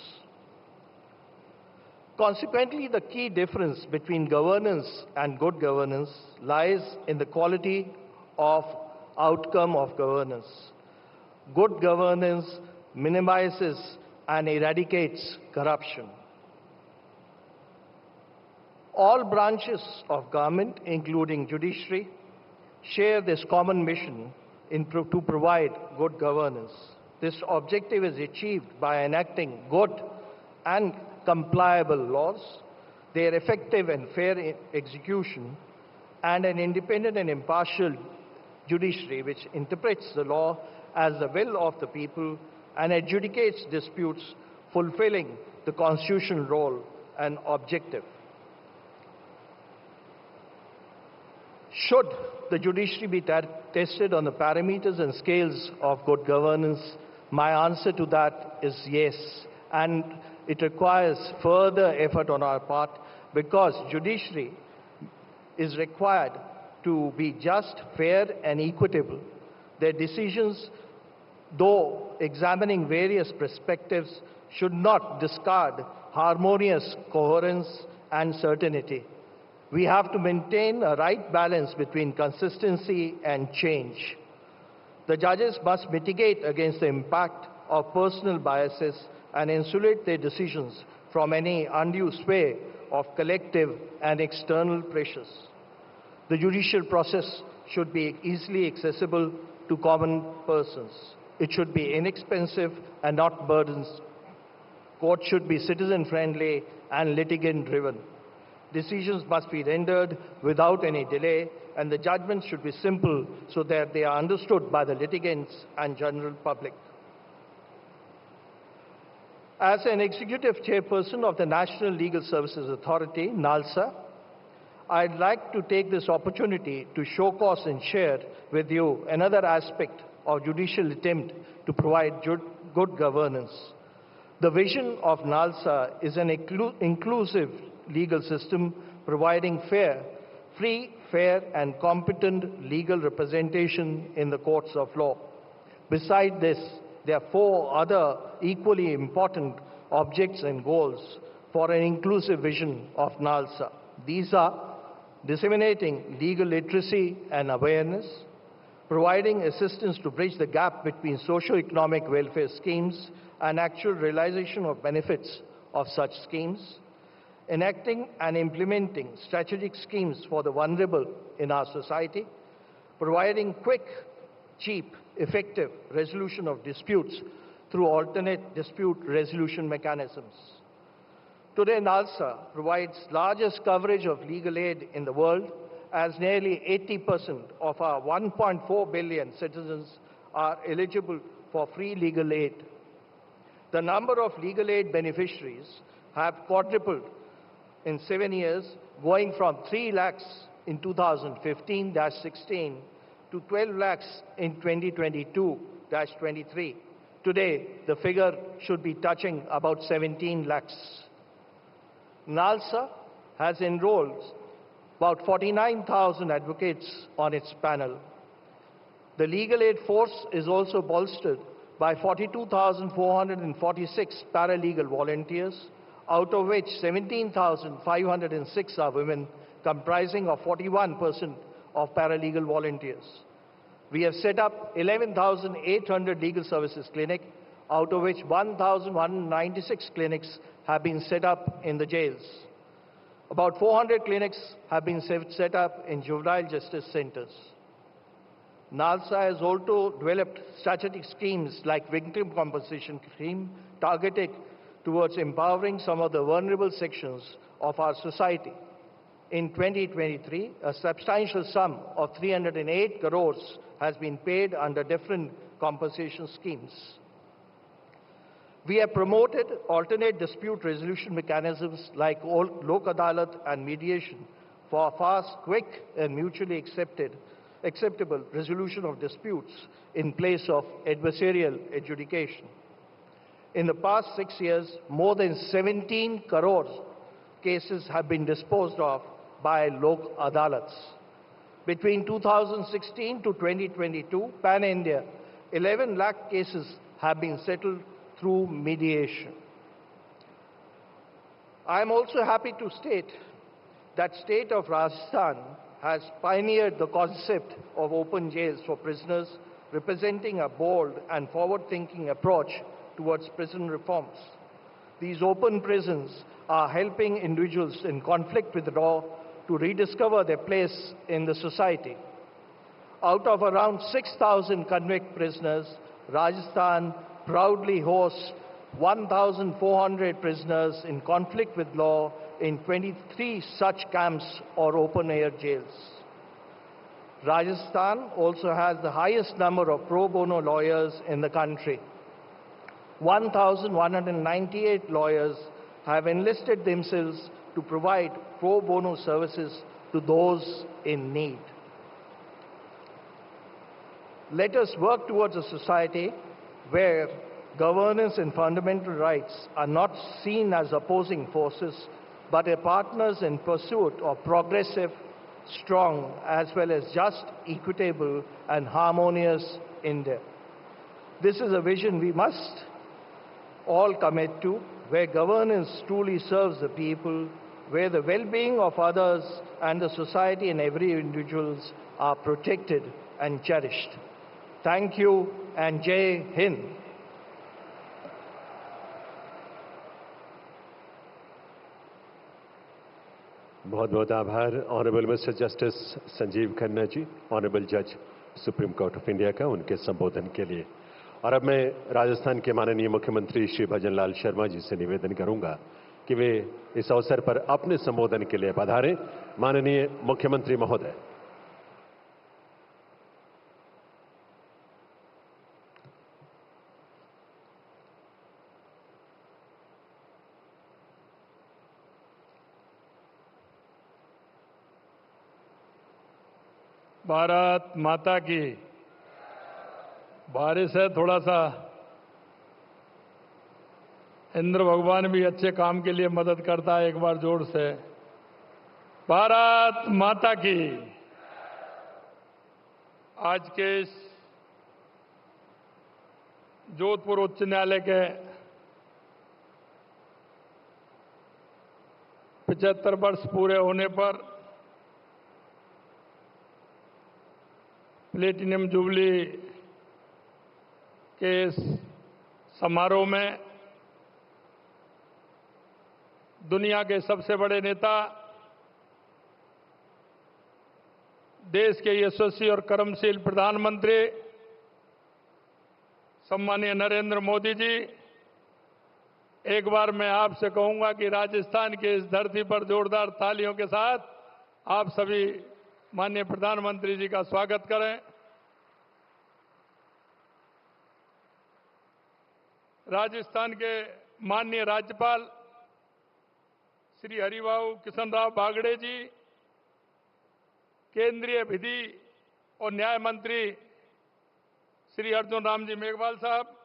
Consequently, the key difference between governance and good governance lies in the quality of outcome of governance. Good governance minimizes and eradicates corruption. All branches of government, including judiciary, share this common mission to provide good governance. This objective is achieved by enacting good and compliable laws, their effective and fair execution, and an independent and impartial judiciary which interprets the law as the will of the people and adjudicates disputes, fulfilling the constitutional role and objective. Should the judiciary be tested on the parameters and scales of good governance, my answer to that is yes. And it requires further effort on our part, because judiciary is required to be just, fair, and equitable. Their decisions, though examining various perspectives, should not discard harmonious coherence and certainty. We have to maintain a right balance between consistency and change. The judges must mitigate against the impact of personal biases and insulate their decisions from any undue sway of collective and external pressures. The judicial process should be easily accessible to common persons. It should be inexpensive and not burdensome. Courts should be citizen-friendly and litigant-driven. Decisions must be rendered without any delay, and the judgments should be simple so that they are understood by the litigants and general public. As an executive chairperson of the National Legal Services Authority, NALSA, I'd like to take this opportunity to show cause and share with you another aspect of judicial attempt to provide good governance. The vision of NALSA is an inclusive legal system providing free, fair, and competent legal representation in the courts of law. Besides this, there are 4 other equally important objects and goals for an inclusive vision of NALSA. These are disseminating legal literacy and awareness, providing assistance to bridge the gap between socio-economic welfare schemes and actual realization of benefits of such schemes, enacting and implementing strategic schemes for the vulnerable in our society, providing quick, cheap, effective resolution of disputes through alternate dispute resolution mechanisms. Today, NALSA provides largest coverage of legal aid in the world, as nearly 80% of our 1.4 billion citizens are eligible for free legal aid. The number of legal aid beneficiaries have quadrupled in 7 years, going from 3 lakhs in 2015-16 to 12 lakhs in 2022-23. Today, the figure should be touching about 17 lakhs. NALSA has enrolled about 49,000 advocates on its panel. The legal aid force is also bolstered by 42,446 paralegal volunteers, out of which 17,506 are women, comprising of 41% of paralegal volunteers. We have set up 11,800 legal services clinics, out of which 1,196 clinics have been set up in the jails. About 400 clinics have been set up in juvenile justice centers. NALSA has also developed strategic schemes like victim compensation scheme targeted towards empowering some of the vulnerable sections of our society. In 2023, a substantial sum of 308 crores has been paid under different compensation schemes. We have promoted alternate dispute resolution mechanisms like Lok Adalat and mediation for fast, quick, and mutually acceptable resolution of disputes in place of adversarial adjudication. In the past 6 years, more than 17 crores cases have been disposed of by Lok Adalats. Between 2016 to 2022, pan-India, 11 lakh cases have been settled through mediation. I am also happy to state that state of Rajasthan has pioneered the concept of open jails for prisoners, representing a bold and forward-thinking approach towards prison reforms. These open prisons are helping individuals in conflict with the law to rediscover their place in the society. Out of around 6,000 convict prisoners, Rajasthan proudly hosts 1,400 prisoners in conflict with law in 23 such camps or open-air jails. Rajasthan also has the highest number of pro bono lawyers in the country. 1,198 lawyers have enlisted themselves to provide pro bono services to those in need. Let us work towards a society where governance and fundamental rights are not seen as opposing forces, but as partners in pursuit of progressive, strong, as well as just, equitable, and harmonious India. This is a vision we must all commit to, where governance truly serves the people, where the well-being of others and the society and every individual are protected and cherished. Thank you and Jai Hind. बहुत बहुत आभार honourable mister justice Sanjeev Khanna ji, honourable जज supreme court of India का उनके संबोधन के लिए। और अब मैं राजस्थान के माननीय मुख्यमंत्री श्री भजनलाल शर्मा जी से निवेदन करूंगा कि वे इस अवसर पर अपने संबोधन के लिए पधारें। माननीय मुख्यमंत्री महोदय। भारत माता की। बारिश है, थोड़ा सा इंद्र भगवान भी अच्छे काम के लिए मदद करता है। एक बार जोर से भारत माता की। आज के इस जोधपुर उच्च न्यायालय के 75 वर्ष पूरे होने पर प्लेटिनम जुबली के इस समारोह में दुनिया के सबसे बड़े नेता, देश के यशस्वी और कर्मशील प्रधानमंत्री सम्मानीय नरेंद्र मोदी जी, एक बार मैं आपसे कहूंगा कि राजस्थान के इस धरती पर जोरदार तालियों के साथ आप सभी माननीय प्रधानमंत्री जी का स्वागत करें। राजस्थान के माननीय राज्यपाल श्री हरिभाऊ किशनराव बागड़े जी, केंद्रीय विधि और न्याय मंत्री श्री अर्जुन राम जी मेघवाल साहब,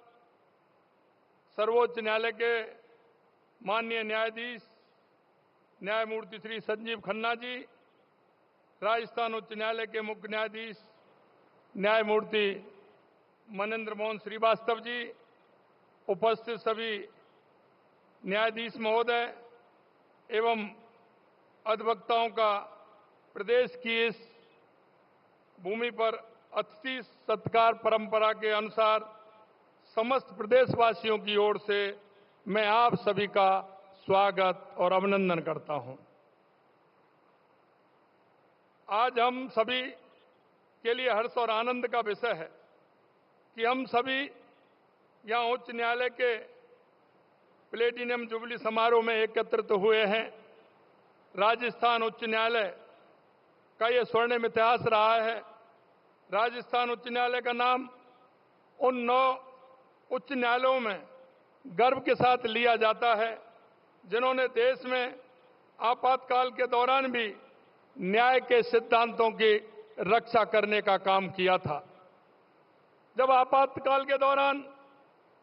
सर्वोच्च न्यायालय के माननीय न्यायाधीश न्यायमूर्ति श्री संजीव खन्ना जी, राजस्थान उच्च न्यायालय के मुख्य न्यायाधीश न्यायमूर्ति मनेन्द्र मोहन श्रीवास्तव जी, उपस्थित सभी न्यायाधीश महोदय एवं अधिवक्ताओं का प्रदेश की इस भूमि पर अतिथि सत्कार परंपरा के अनुसार समस्त प्रदेशवासियों की ओर से मैं आप सभी का स्वागत और अभिनंदन करता हूं। आज हम सभी के लिए हर्ष और आनंद का विषय है कि हम सभी यहां उच्च न्यायालय के प्लेटिनम जुबली समारोह में एकत्रित हुए हैं। राजस्थान उच्च न्यायालय का यह स्वर्णिम इतिहास रहा है। राजस्थान उच्च न्यायालय का नाम उन 9 उच्च न्यायालयों में गर्व के साथ लिया जाता है जिन्होंने देश में आपातकाल के दौरान भी न्याय के सिद्धांतों की रक्षा करने का काम किया था। जब आपातकाल के दौरान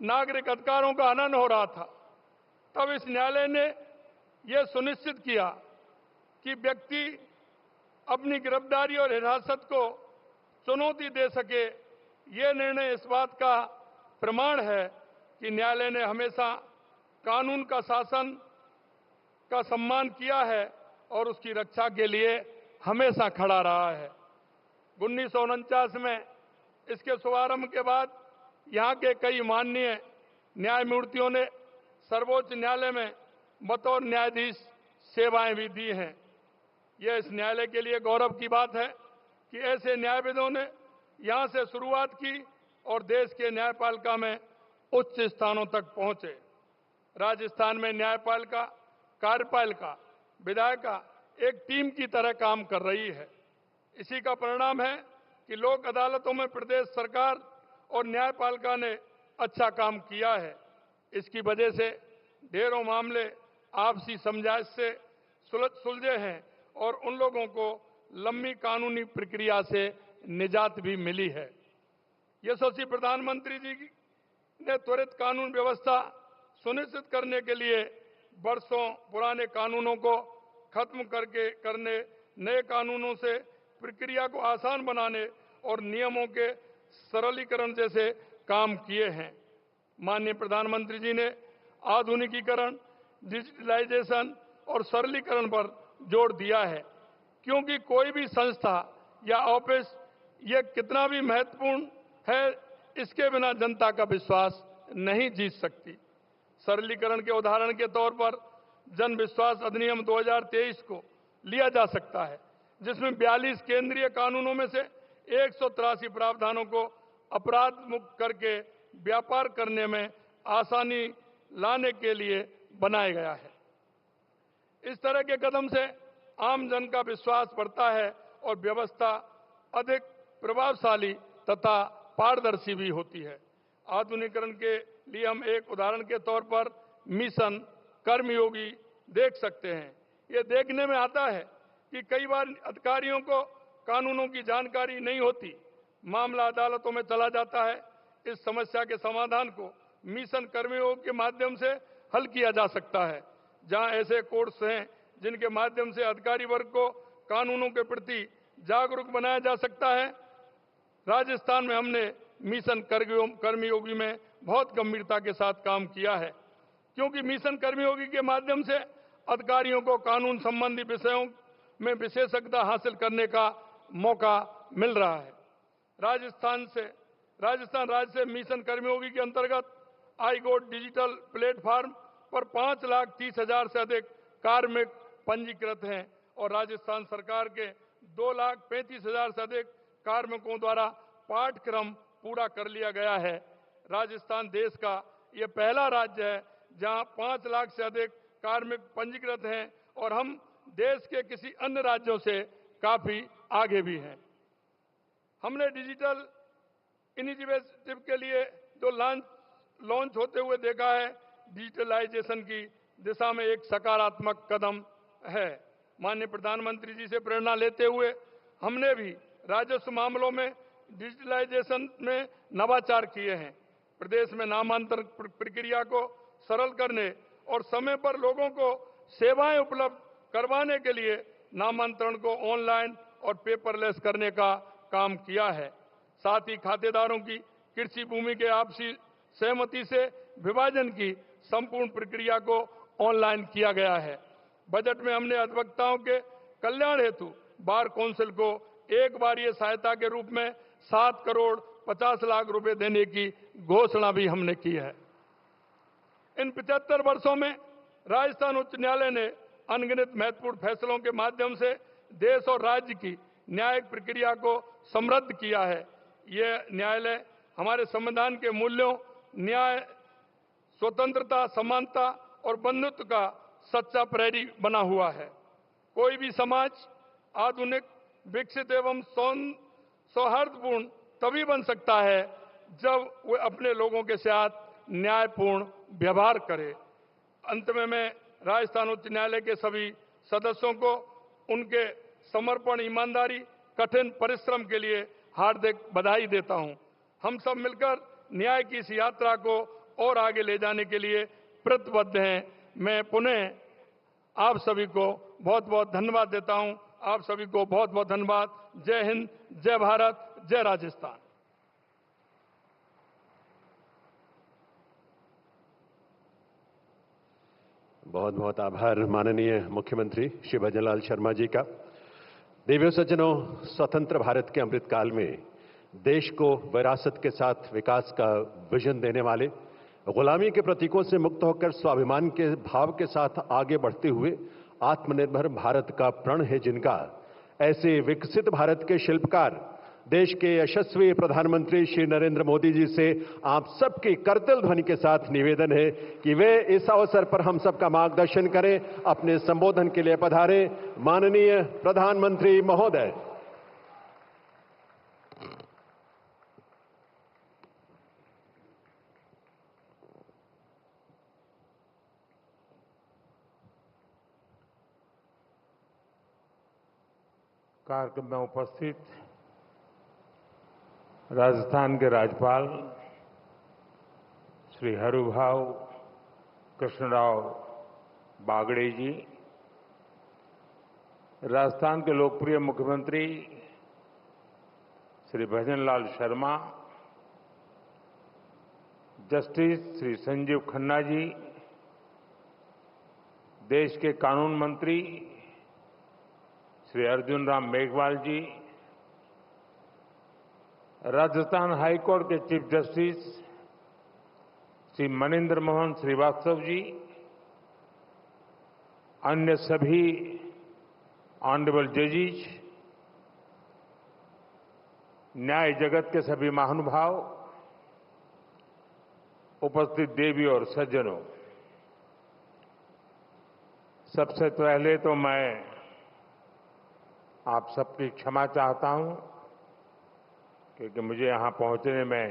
नागरिक अधिकारों का हनन हो रहा था, तब इस न्यायालय ने यह सुनिश्चित किया कि व्यक्ति अपनी गिरफ्तारी और हिरासत को चुनौती दे सके। यह निर्णय इस बात का प्रमाण है कि न्यायालय ने हमेशा कानून का शासन का सम्मान किया है और उसकी रक्षा के लिए हमेशा खड़ा रहा है। 1949 में इसके शुभारंभ के बाद यहां के कई माननीय न्यायमूर्तियों ने सर्वोच्च न्यायालय में बतौर न्यायाधीश सेवाएं भी दी हैं। यह इस न्यायालय के लिए गौरव की बात है कि ऐसे न्यायविदों ने यहां से शुरुआत की और देश के न्यायपालिका में उच्च स्थानों तक पहुंचे। राजस्थान में न्यायपालिका, कार्यपालिका, विधायिका एक टीम की तरह काम कर रही है। इसी का परिणाम है कि लोक अदालतों में प्रदेश सरकार और न्यायपालिका ने अच्छा काम किया है। इसकी वजह से ढेरों मामले आपसी समझाइश से सुलझे हैं और उन लोगों को लंबी कानूनी प्रक्रिया से निजात भी मिली है। यशस्वी प्रधानमंत्री जी ने त्वरित कानून व्यवस्था सुनिश्चित करने के लिए वर्षों पुराने कानूनों को खत्म करने, नए कानूनों से प्रक्रिया को आसान बनाने और नियमों के सरलीकरण जैसे काम किए हैं। माननीय प्रधानमंत्री जी ने आधुनिकीकरण, डिजिटलाइजेशन और सरलीकरण पर जोर दिया है, क्योंकि कोई भी संस्था या ऑफिस यह कितना भी महत्वपूर्ण है, इसके बिना जनता का विश्वास नहीं जीत सकती। सरलीकरण के उदाहरण के तौर पर जन विश्वास अधिनियम 2023 को लिया जा सकता है, जिसमें 42 केंद्रीय कानूनों में से 183 प्रावधानों को अपराध मुक्त करके व्यापार करने में आसानी लाने के लिए बनाया गया है। इस तरह के कदम से आम जन का विश्वास बढ़ता है और व्यवस्था अधिक प्रभावशाली तथा पारदर्शी भी होती है। आधुनिकीकरण के लिए हम एक उदाहरण के तौर पर मिशन कर्मयोगी देख सकते हैं। ये देखने में आता है कि कई बार अधिकारियों को कानूनों की जानकारी नहीं होती, मामला अदालतों में चला जाता है। इस समस्या के समाधान को मिशन कर्मयोगी के माध्यम से हल किया जा सकता है। जहां ऐसे कोर्स हैं जिनके माध्यम से अधिकारी वर्ग को कानूनों के प्रति जागरूक बनाया जा सकता है, राजस्थान में हमने मिशन कर्मयोगी में बहुत गंभीरता के साथ काम किया है, क्योंकि मिशन कर्मयोगी के माध्यम से अधिकारियों को कानून संबंधी विषयों में विशेषज्ञता हासिल करने का मौका मिल रहा है। राजस्थान राज्य से मिशन कर्मयोगी के अंतर्गत आईगोट डिजिटल प्लेटफॉर्म पर 5,30,000 से अधिक कार्मिक पंजीकृत हैं और राजस्थान सरकार के 2,35,000 से अधिक कार्मिकों द्वारा पाठ्यक्रम पूरा कर लिया गया है। राजस्थान देश का यह पहला राज्य है जहां 5 लाख से अधिक कार्मिक पंजीकृत हैं और हम देश के किसी अन्य राज्यों से काफी आगे भी हैं। हमने डिजिटल इनिशिएटिव के लिए जो लॉन्च होते हुए देखा है, डिजिटलाइजेशन की दिशा में एक सकारात्मक कदम है। माननीय प्रधानमंत्री जी से प्रेरणा लेते हुए हमने भी राजस्व मामलों में डिजिटलाइजेशन में नवाचार किए हैं। प्रदेश में नामांतरण प्रक्रिया को सरल करने और समय पर लोगों को सेवाएं उपलब्ध करवाने के लिए नामांतरण को ऑनलाइन और पेपरलेस करने का काम किया है। साथ ही खातेदारों की कृषि भूमि के आपसी सहमति से विभाजन की संपूर्ण प्रक्रिया को ऑनलाइन किया गया है। बजट में हमने अधिवक्ताओं के कल्याण हेतु बार काउंसिल को एक बारीय सहायता के रूप में 7 करोड़ 50 लाख रुपए देने की घोषणा भी हमने की है। इन 75 वर्षों में राजस्थान उच्च न्यायालय ने अनगिनत महत्वपूर्ण फैसलों के माध्यम से देश और राज्य की न्यायिक प्रक्रिया को समृद्ध किया है। यह न्यायालय हमारे संविधान के मूल्यों न्याय, स्वतंत्रता, समानता और बंधुत्व का सच्चा प्रहरी बना हुआ है। कोई भी समाज आधुनिक, विकसित एवं सौहार्दपूर्ण तभी बन सकता है जब वो अपने लोगों के साथ न्यायपूर्ण व्यवहार करे। अंत में मैं राजस्थान उच्च न्यायालय के सभी सदस्यों को उनके समर्पण, ईमानदारी, कठिन परिश्रम के लिए हार्दिक बधाई देता हूं। हम सब मिलकर न्याय की इस यात्रा को और आगे ले जाने के लिए प्रतिबद्ध हैं। मैं पुनः आप सभी को बहुत बहुत धन्यवाद देता हूं। आप सभी को बहुत बहुत धन्यवाद। जय हिंद, जय भारत, जय राजस्थान। बहुत बहुत आभार माननीय मुख्यमंत्री श्री भजनलाल शर्मा जी का। देवियों सज्जनों, स्वतंत्र भारत के अमृतकाल में देश को विरासत के साथ विकास का विजन देने वाले, गुलामी के प्रतीकों से मुक्त होकर स्वाभिमान के भाव के साथ आगे बढ़ते हुए आत्मनिर्भर भारत का प्रण है जिनका, ऐसे विकसित भारत के शिल्पकार देश के यशस्वी प्रधानमंत्री श्री नरेंद्र मोदी जी से आप सबकी करतल ध्वनि के साथ निवेदन है कि वे इस अवसर पर हम सबका मार्गदर्शन करें। अपने संबोधन के लिए पधारे माननीय प्रधानमंत्री महोदय। कार्यक्रम में उपस्थित राजस्थान के राज्यपाल श्री हरुभाऊ कृष्णराव बागड़े जी, राजस्थान के लोकप्रिय मुख्यमंत्री श्री भजनलाल शर्मा, जस्टिस श्री संजीव खन्ना जी, देश के कानून मंत्री श्री अर्जुन राम मेघवाल जी, राजस्थान हाईकोर्ट के चीफ जस्टिस श्री मनिंदर मोहन श्रीवास्तव जी, अन्य सभी ऑनरेबल जजेस, न्याय जगत के सभी महानुभाव, उपस्थित देवी और सज्जनों, सबसे पहले तो मैं आप सबकी क्षमा चाहता हूं क्योंकि मुझे यहां पहुंचने में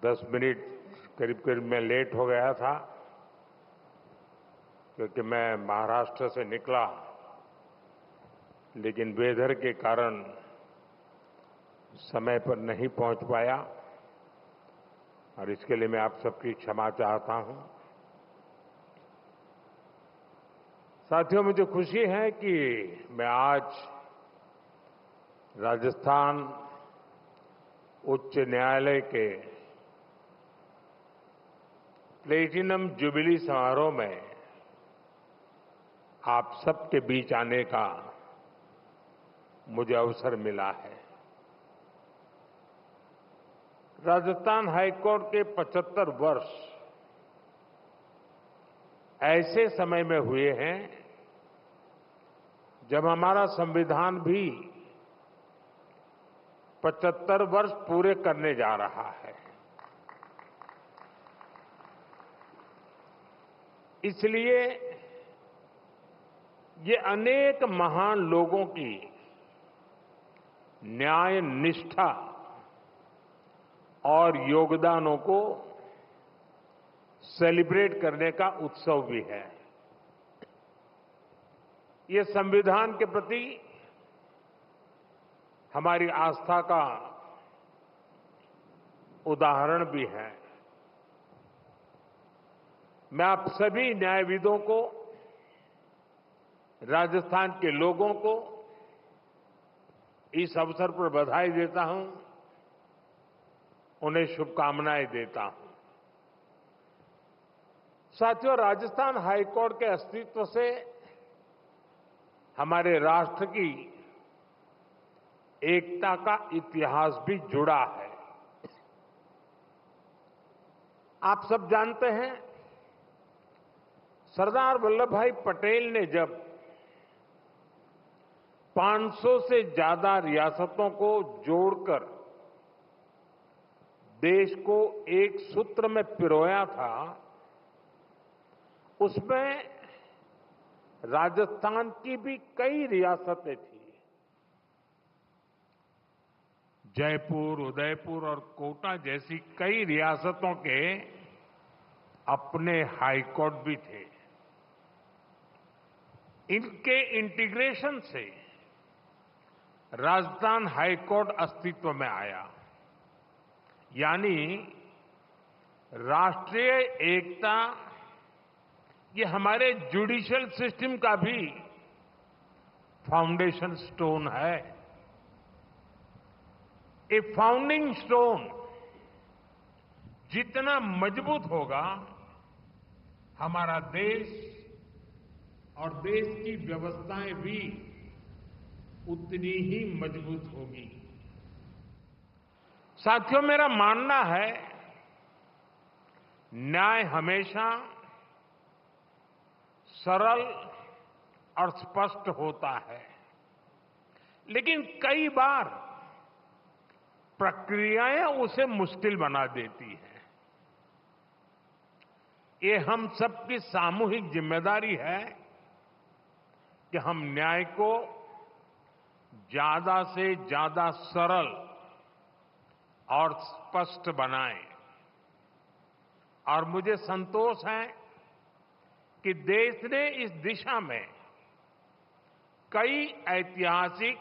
10 मिनट करीब में लेट हो गया था क्योंकि मैं महाराष्ट्र से निकला, लेकिन वेदर के कारण समय पर नहीं पहुंच पाया और इसके लिए मैं आप सबकी क्षमा चाहता हूं। साथियों, मुझे खुशी है कि मैं आज राजस्थान उच्च न्यायालय के प्लेटिनम जुबली समारोह में आप सबके बीच आने का मुझे अवसर मिला है। राजस्थान हाईकोर्ट के 75 वर्ष ऐसे समय में हुए हैं जब हमारा संविधान भी 75 वर्ष पूरे करने जा रहा है। इसलिए ये अनेक महान लोगों की न्याय निष्ठा और योगदानों को सेलिब्रेट करने का उत्सव भी है। ये संविधान के प्रति हमारी आस्था का उदाहरण भी है। मैं आप सभी न्यायविदों को, राजस्थान के लोगों को इस अवसर पर बधाई देता हूं, उन्हें शुभकामनाएं देता हूं। साथियों, राजस्थान हाईकोर्ट के अस्तित्व से हमारे राष्ट्र की एकता का इतिहास भी जुड़ा है। आप सब जानते हैं, सरदार वल्लभ भाई पटेल ने जब 500 से ज्यादा रियासतों को जोड़कर देश को एक सूत्र में पिरोया था, उसमें राजस्थान की भी कई रियासतें थी। जयपुर, उदयपुर और कोटा जैसी कई रियासतों के अपने हाईकोर्ट भी थे। इनके इंटीग्रेशन से राजस्थान हाईकोर्ट अस्तित्व में आया, यानी राष्ट्रीय एकता ये हमारे जुडिशियल सिस्टम का भी फाउंडेशन स्टोन है। ए फाउंडिंग स्टोन जितना मजबूत होगा, हमारा देश और देश की व्यवस्थाएं भी उतनी ही मजबूत होगी। साथियों, मेरा मानना है न्याय हमेशा सरल और स्पष्ट होता है, लेकिन कई बार प्रक्रियाएं उसे मुश्किल बना देती हैं। ये हम सबकी सामूहिक जिम्मेदारी है कि हम न्याय को ज्यादा से ज्यादा सरल और स्पष्ट बनाएं। और मुझे संतोष है कि देश ने इस दिशा में कई ऐतिहासिक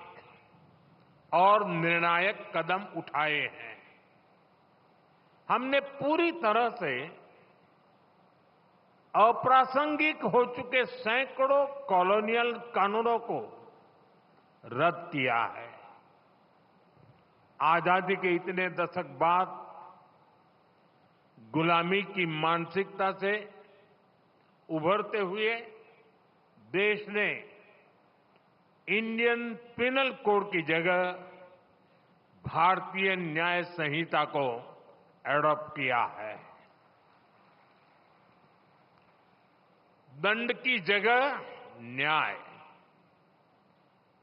और निर्णायक कदम उठाए हैं। हमने पूरी तरह से अप्रासंगिक हो चुके सैकड़ों कॉलोनियल कानूनों को रद्द किया है। आजादी के इतने दशक बाद गुलामी की मानसिकता से उभरते हुए देश ने इंडियन पिनल कोड की जगह भारतीय न्याय संहिता को एडॉप्ट किया है। दंड की जगह न्याय,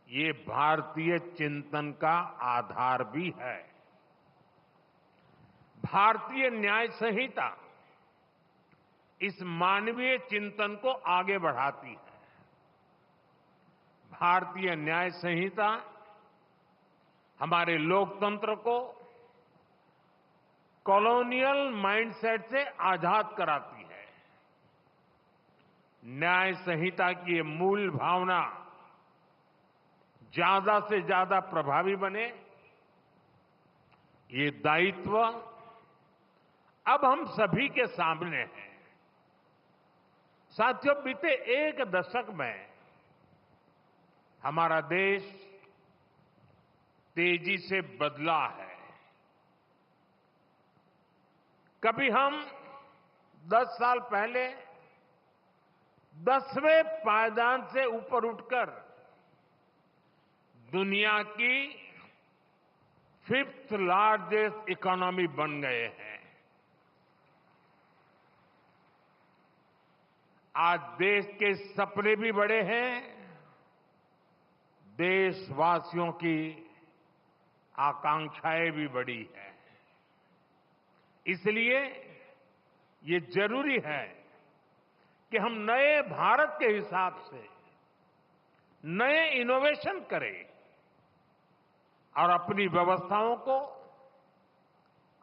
ये भारतीय चिंतन का आधार भी है। भारतीय न्याय संहिता इस मानवीय चिंतन को आगे बढ़ाती है। भारतीय न्याय संहिता हमारे लोकतंत्र को कॉलोनियल माइंडसेट से आजाद कराती है। न्याय संहिता की ये मूल भावना ज्यादा से ज्यादा प्रभावी बने, ये दायित्व अब हम सभी के सामने है। साथियों, बीते एक दशक में हमारा देश तेजी से बदला है। कभी हम 10 साल पहले 10वें पायदान से ऊपर उठकर दुनिया की 5th लार्जेस्ट इकोनॉमी बन गए हैं। आज देश के सपने भी बड़े हैं, देशवासियों की आकांक्षाएं भी बड़ी हैं। इसलिए ये जरूरी है कि हम नए भारत के हिसाब से नए इनोवेशन करें और अपनी व्यवस्थाओं को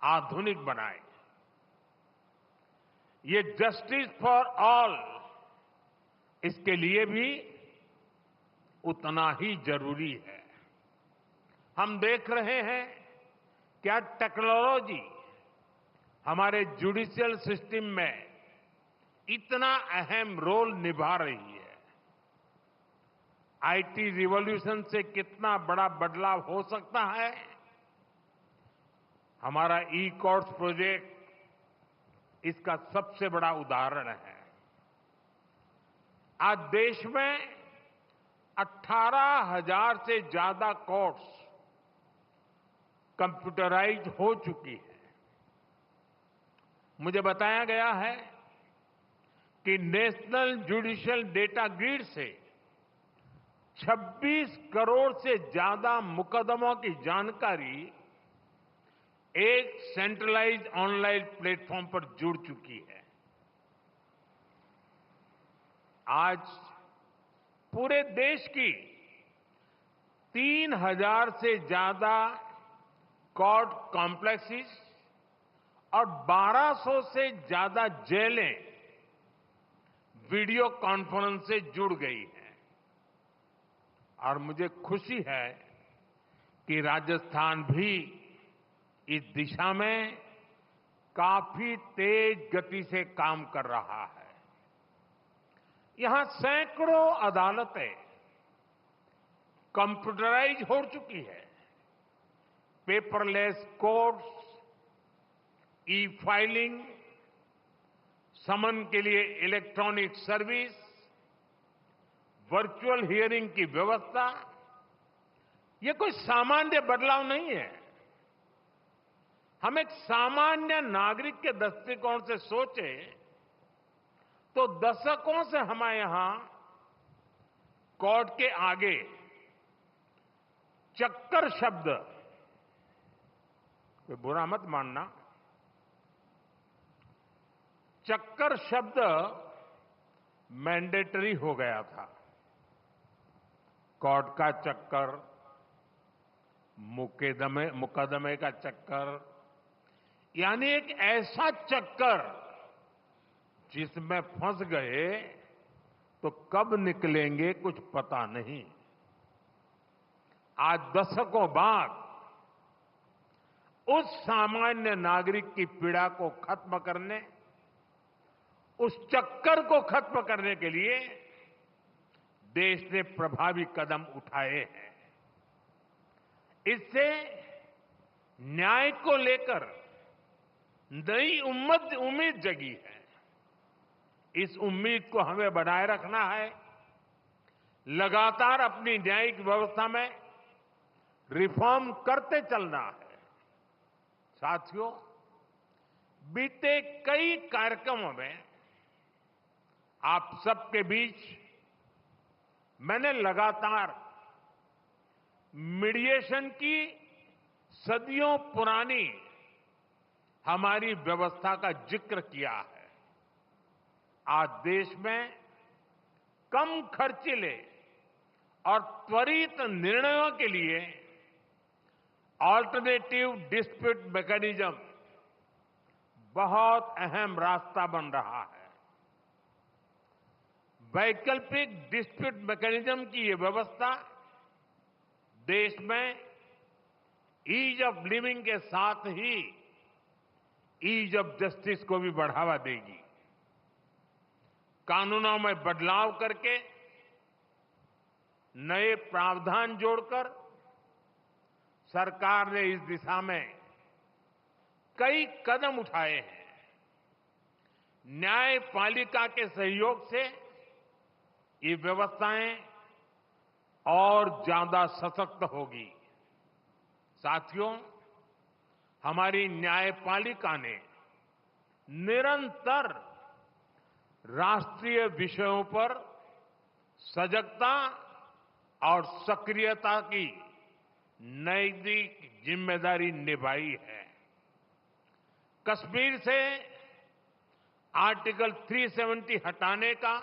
आधुनिक बनाएं। ये जस्टिस फॉर ऑल, इसके लिए भी उतना ही जरूरी है। हम देख रहे हैं क्या टेक्नोलॉजी हमारे जुडिशियल सिस्टम में इतना अहम रोल निभा रही है। आईटी रिवॉल्यूशन से कितना बड़ा बदलाव हो सकता है, हमारा ई कोर्ट्स प्रोजेक्ट इसका सबसे बड़ा उदाहरण है। आज देश में 18,000 से ज्यादा कोर्ट्स कंप्यूटराइज हो चुकी है। मुझे बताया गया है कि नेशनल जुडिशियल डेटा ग्रिड से 26 करोड़ से ज्यादा मुकदमों की जानकारी एक सेंट्रलाइज्ड ऑनलाइन प्लेटफॉर्म पर जुड़ चुकी है। आज पूरे देश की 3,000 से ज्यादा कोर्ट कॉम्प्लेक्सेस और 1,200 से ज्यादा जेलें वीडियो कॉन्फ्रेंस से जुड़ गई हैं। और मुझे खुशी है कि राजस्थान भी इस दिशा में काफी तेज गति से काम कर रहा है। यहां सैकड़ों अदालतें कंप्यूटराइज हो चुकी है। पेपरलेस कोर्ट्स, ई फाइलिंग, समन के लिए इलेक्ट्रॉनिक सर्विस, वर्चुअल हियरिंग की व्यवस्था, ये कोई सामान्य बदलाव नहीं है। हम एक सामान्य नागरिक के दृष्टिकोण से सोचें तो दशकों से हमारे यहां कोर्ट के आगे चक्कर शब्द, कोई बुरा मत मानना, चक्कर शब्द मैंडेटरी हो गया था। कोर्ट का चक्कर, मुकदमे का चक्कर, यानी एक ऐसा चक्कर जिसमें फंस गए तो कब निकलेंगे कुछ पता नहीं। आज दशकों बाद उस सामान्य नागरिक की पीड़ा को खत्म करने, उस चक्कर को खत्म करने के लिए देश ने प्रभावी कदम उठाए हैं। इससे न्याय को लेकर नई उम्मीद जगी है। इस उम्मीद को हमें बनाए रखना है। लगातार अपनी न्यायिक व्यवस्था में रिफॉर्म करते चलना है। साथियों, बीते कई कार्यक्रमों में आप सबके बीच मैंने लगातार मीडिएशन की सदियों पुरानी हमारी व्यवस्था का जिक्र किया है। आज देश में कम खर्चीले और त्वरित निर्णयों के लिए ऑल्टरनेटिव डिस्प्यूट मैकेनिज्म बहुत अहम रास्ता बन रहा है। वैकल्पिक डिस्प्यूट मैकेनिज्म की ये व्यवस्था देश में ईज ऑफ लिविंग के साथ ही ईज ऑफ जस्टिस को भी बढ़ावा देगी। कानूनों में बदलाव करके नए प्रावधान जोड़कर सरकार ने इस दिशा में कई कदम उठाए हैं। न्यायपालिका के सहयोग से ये व्यवस्थाएं और ज्यादा सशक्त होगी। साथियों, हमारी न्यायपालिका ने निरंतर राष्ट्रीय विषयों पर सजगता और सक्रियता की नैतिक जिम्मेदारी निभाई है। कश्मीर से आर्टिकल 370 हटाने का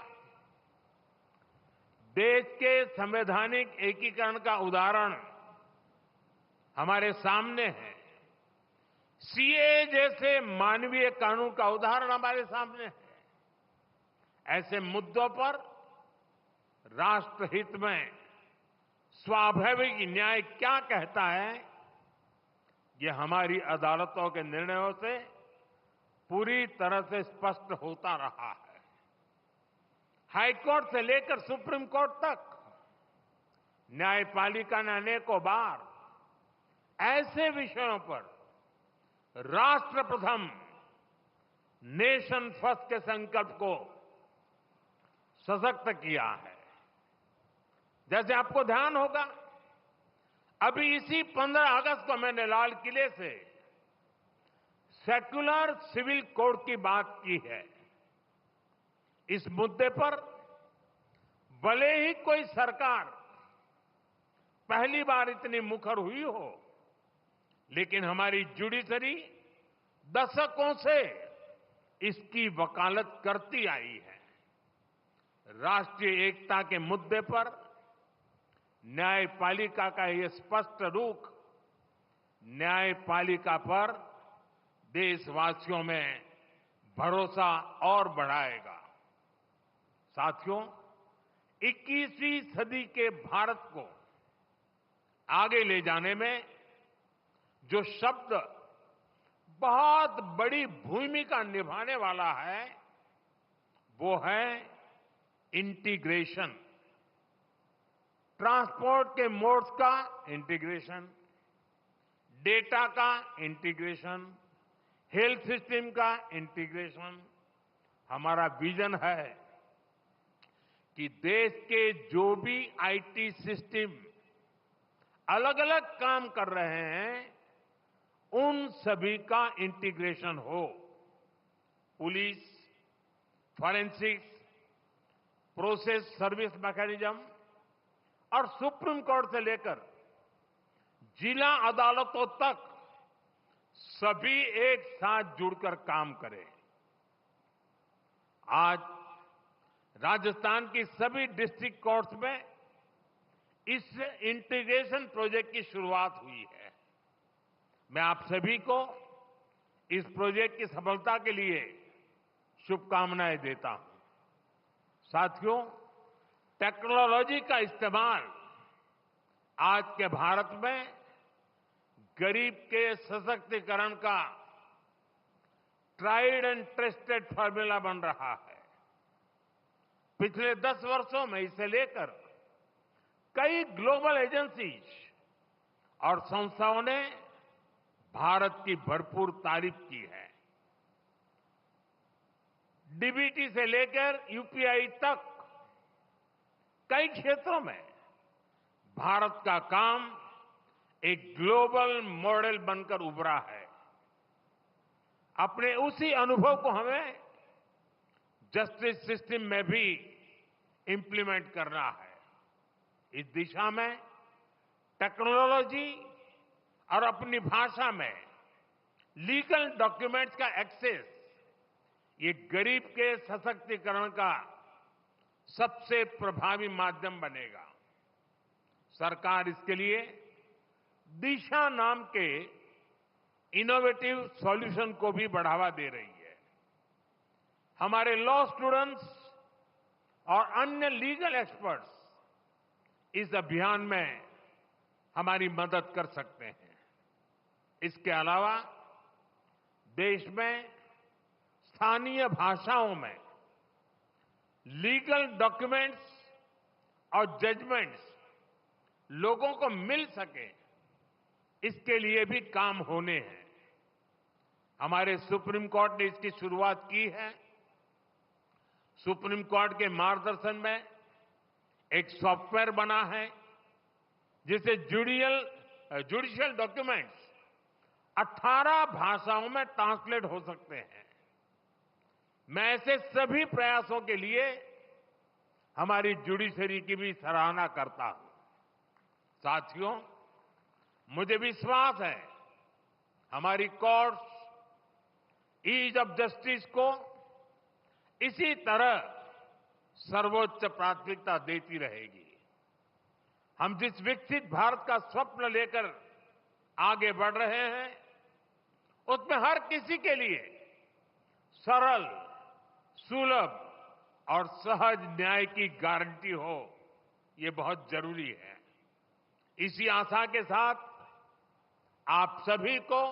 देश के संवैधानिक एकीकरण का उदाहरण हमारे सामने है। सीए जैसे मानवीय कानून का उदाहरण हमारे सामने है। ऐसे मुद्दों पर राष्ट्रहित में स्वाभाविक न्याय क्या कहता है, ये हमारी अदालतों के निर्णयों से पूरी तरह से स्पष्ट होता रहा है। हाईकोर्ट से लेकर सुप्रीम कोर्ट तक न्यायपालिका ने अनेकों बार ऐसे विषयों पर राष्ट्र प्रथम, नेशन फर्स्ट के संकल्प को सशक्त किया है। जैसे आपको ध्यान होगा, अभी इसी 15 अगस्त को मैंने लाल किले से सेक्युलर सिविल कोड की बात की है। इस मुद्दे पर भले ही कोई सरकार पहली बार इतनी मुखर हुई हो, लेकिन हमारी जुडिशरी दशकों से इसकी वकालत करती आई है। राष्ट्रीय एकता के मुद्दे पर न्यायपालिका का ये स्पष्ट रुख न्यायपालिका पर देशवासियों में भरोसा और बढ़ाएगा। साथियों, 21वीं सदी के भारत को आगे ले जाने में जो शब्द बहुत बड़ी भूमिका निभाने वाला है, वो है इंटीग्रेशन। ट्रांसपोर्ट के मोड्स का इंटीग्रेशन, डेटा का इंटीग्रेशन, हेल्थ सिस्टम का इंटीग्रेशन। हमारा विजन है कि देश के जो भी आईटी सिस्टम अलग अलग काम कर रहे हैं, उन सभी का इंटीग्रेशन हो। Police, forensics, process service mechanism और सुप्रीम कोर्ट से लेकर जिला अदालतों तक सभी एक साथ जुड़कर काम करें। आज राजस्थान की सभी डिस्ट्रिक्ट कोर्ट्स में इस इंटीग्रेशन प्रोजेक्ट की शुरुआत हुई है। मैं आप सभी को इस प्रोजेक्ट की सफलता के लिए शुभकामनाएं देता हूं। साथियों, टेक्नोलॉजी का इस्तेमाल आज के भारत में गरीब के सशक्तिकरण का ट्राइड एंड टेस्टेड फॉर्मूला बन रहा है। पिछले 10 वर्षों में इसे लेकर कई ग्लोबल एजेंसीज और संस्थाओं ने भारत की भरपूर तारीफ की है। डीबीटी से लेकर यूपीआई तक कई क्षेत्रों में भारत का काम एक ग्लोबल मॉडल बनकर उभरा है। अपने उसी अनुभव को हमें जस्टिस सिस्टम में भी इंप्लीमेंट करना है। इस दिशा में टेक्नोलॉजी और अपनी भाषा में लीगल डॉक्यूमेंट्स का एक्सेस, ये गरीब के सशक्तिकरण का सबसे प्रभावी माध्यम बनेगा। सरकार इसके लिए दिशा नाम के इनोवेटिव सॉल्यूशन को भी बढ़ावा दे रही है। हमारे लॉ स्टूडेंट्स और अन्य लीगल एक्सपर्ट्स इस अभियान में हमारी मदद कर सकते हैं। इसके अलावा देश में स्थानीय भाषाओं में लीगल डॉक्यूमेंट्स और जजमेंट्स लोगों को मिल सके, इसके लिए भी काम होने हैं। हमारे सुप्रीम कोर्ट ने इसकी शुरुआत की है। सुप्रीम कोर्ट के मार्गदर्शन में एक सॉफ्टवेयर बना है जिसे जुडिशियल डॉक्यूमेंट्स 18 भाषाओं में ट्रांसलेट हो सकते हैं। मैं ऐसे सभी प्रयासों के लिए हमारी जुडिशरी की भी सराहना करता हूं। साथियों, मुझे विश्वास है हमारी कोर्ट्स ईज ऑफ जस्टिस को इसी तरह सर्वोच्च प्राथमिकता देती रहेगी। हम जिस विकसित भारत का स्वप्न लेकर आगे बढ़ रहे हैं, उसमें हर किसी के लिए सरल, सुलभ और सहज न्याय की गारंटी हो, ये बहुत जरूरी है। इसी आशा के साथ आप सभी को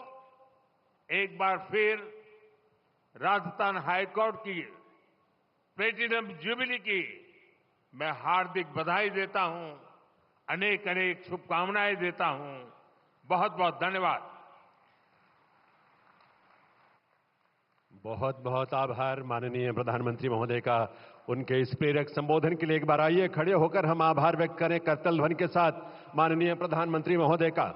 एक बार फिर राजस्थान हाईकोर्ट की प्लेटिनम जुबली की मैं हार्दिक बधाई देता हूं, अनेक अनेक शुभकामनाएं देता हूं। बहुत बहुत धन्यवाद। बहुत बहुत आभार माननीय प्रधानमंत्री महोदय का उनके इस प्रेरक संबोधन के लिए। एक बार आइए खड़े होकर हम आभार व्यक्त करें करतल ध्वनि के साथ माननीय प्रधानमंत्री महोदय का।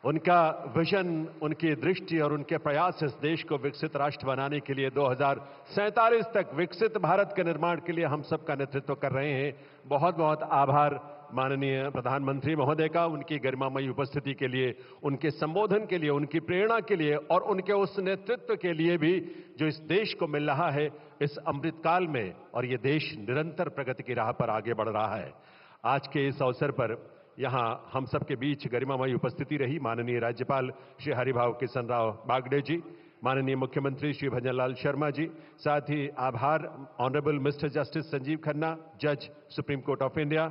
उनका विजन, उनकी दृष्टि और उनके प्रयास इस देश को विकसित राष्ट्र बनाने के लिए 2047 तक विकसित भारत के निर्माण के लिए हम सबका नेतृत्व कर रहे हैं। बहुत बहुत आभार माननीय प्रधानमंत्री महोदय का, उनकी गरिमामयी उपस्थिति के लिए, उनके संबोधन के लिए, उनकी प्रेरणा के लिए और उनके उस नेतृत्व के लिए भी जो इस देश को मिल रहा है इस अमृतकाल में, और ये देश निरंतर प्रगति की राह पर आगे बढ़ रहा है। आज के इस अवसर पर यहां हम सबके बीच गरिमामयी उपस्थिति रही माननीय राज्यपाल श्री हरिभाव किशन राव बागड़े जी, माननीय मुख्यमंत्री श्री भजनलाल शर्मा जी, साथ ही आभार honourable mister justice Sanjeev Khanna, जज सुप्रीम कोर्ट ऑफ इंडिया,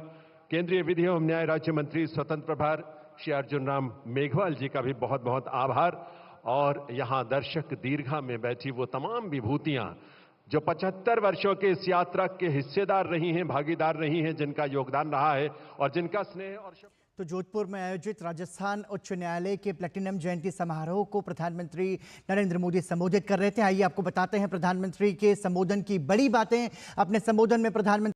केंद्रीय विधि एवं न्याय राज्य मंत्री स्वतंत्र प्रभार श्री अर्जुन राम मेघवाल जी का भी बहुत बहुत आभार। और यहां दर्शक दीर्घा में बैठी वो तमाम विभूतियां जो 75 वर्षों के इस यात्रा के हिस्सेदार रही हैं, भागीदार रही हैं, जिनका योगदान रहा है और जिनका स्नेह और तो जोधपुर में आयोजित राजस्थान उच्च न्यायालय के प्लेटिनम जयंती समारोह को प्रधानमंत्री नरेंद्र मोदी संबोधित कर रहे थे। आइए आपको बताते हैं प्रधानमंत्री के संबोधन की बड़ी बातें। अपने संबोधन में प्रधानमंत्री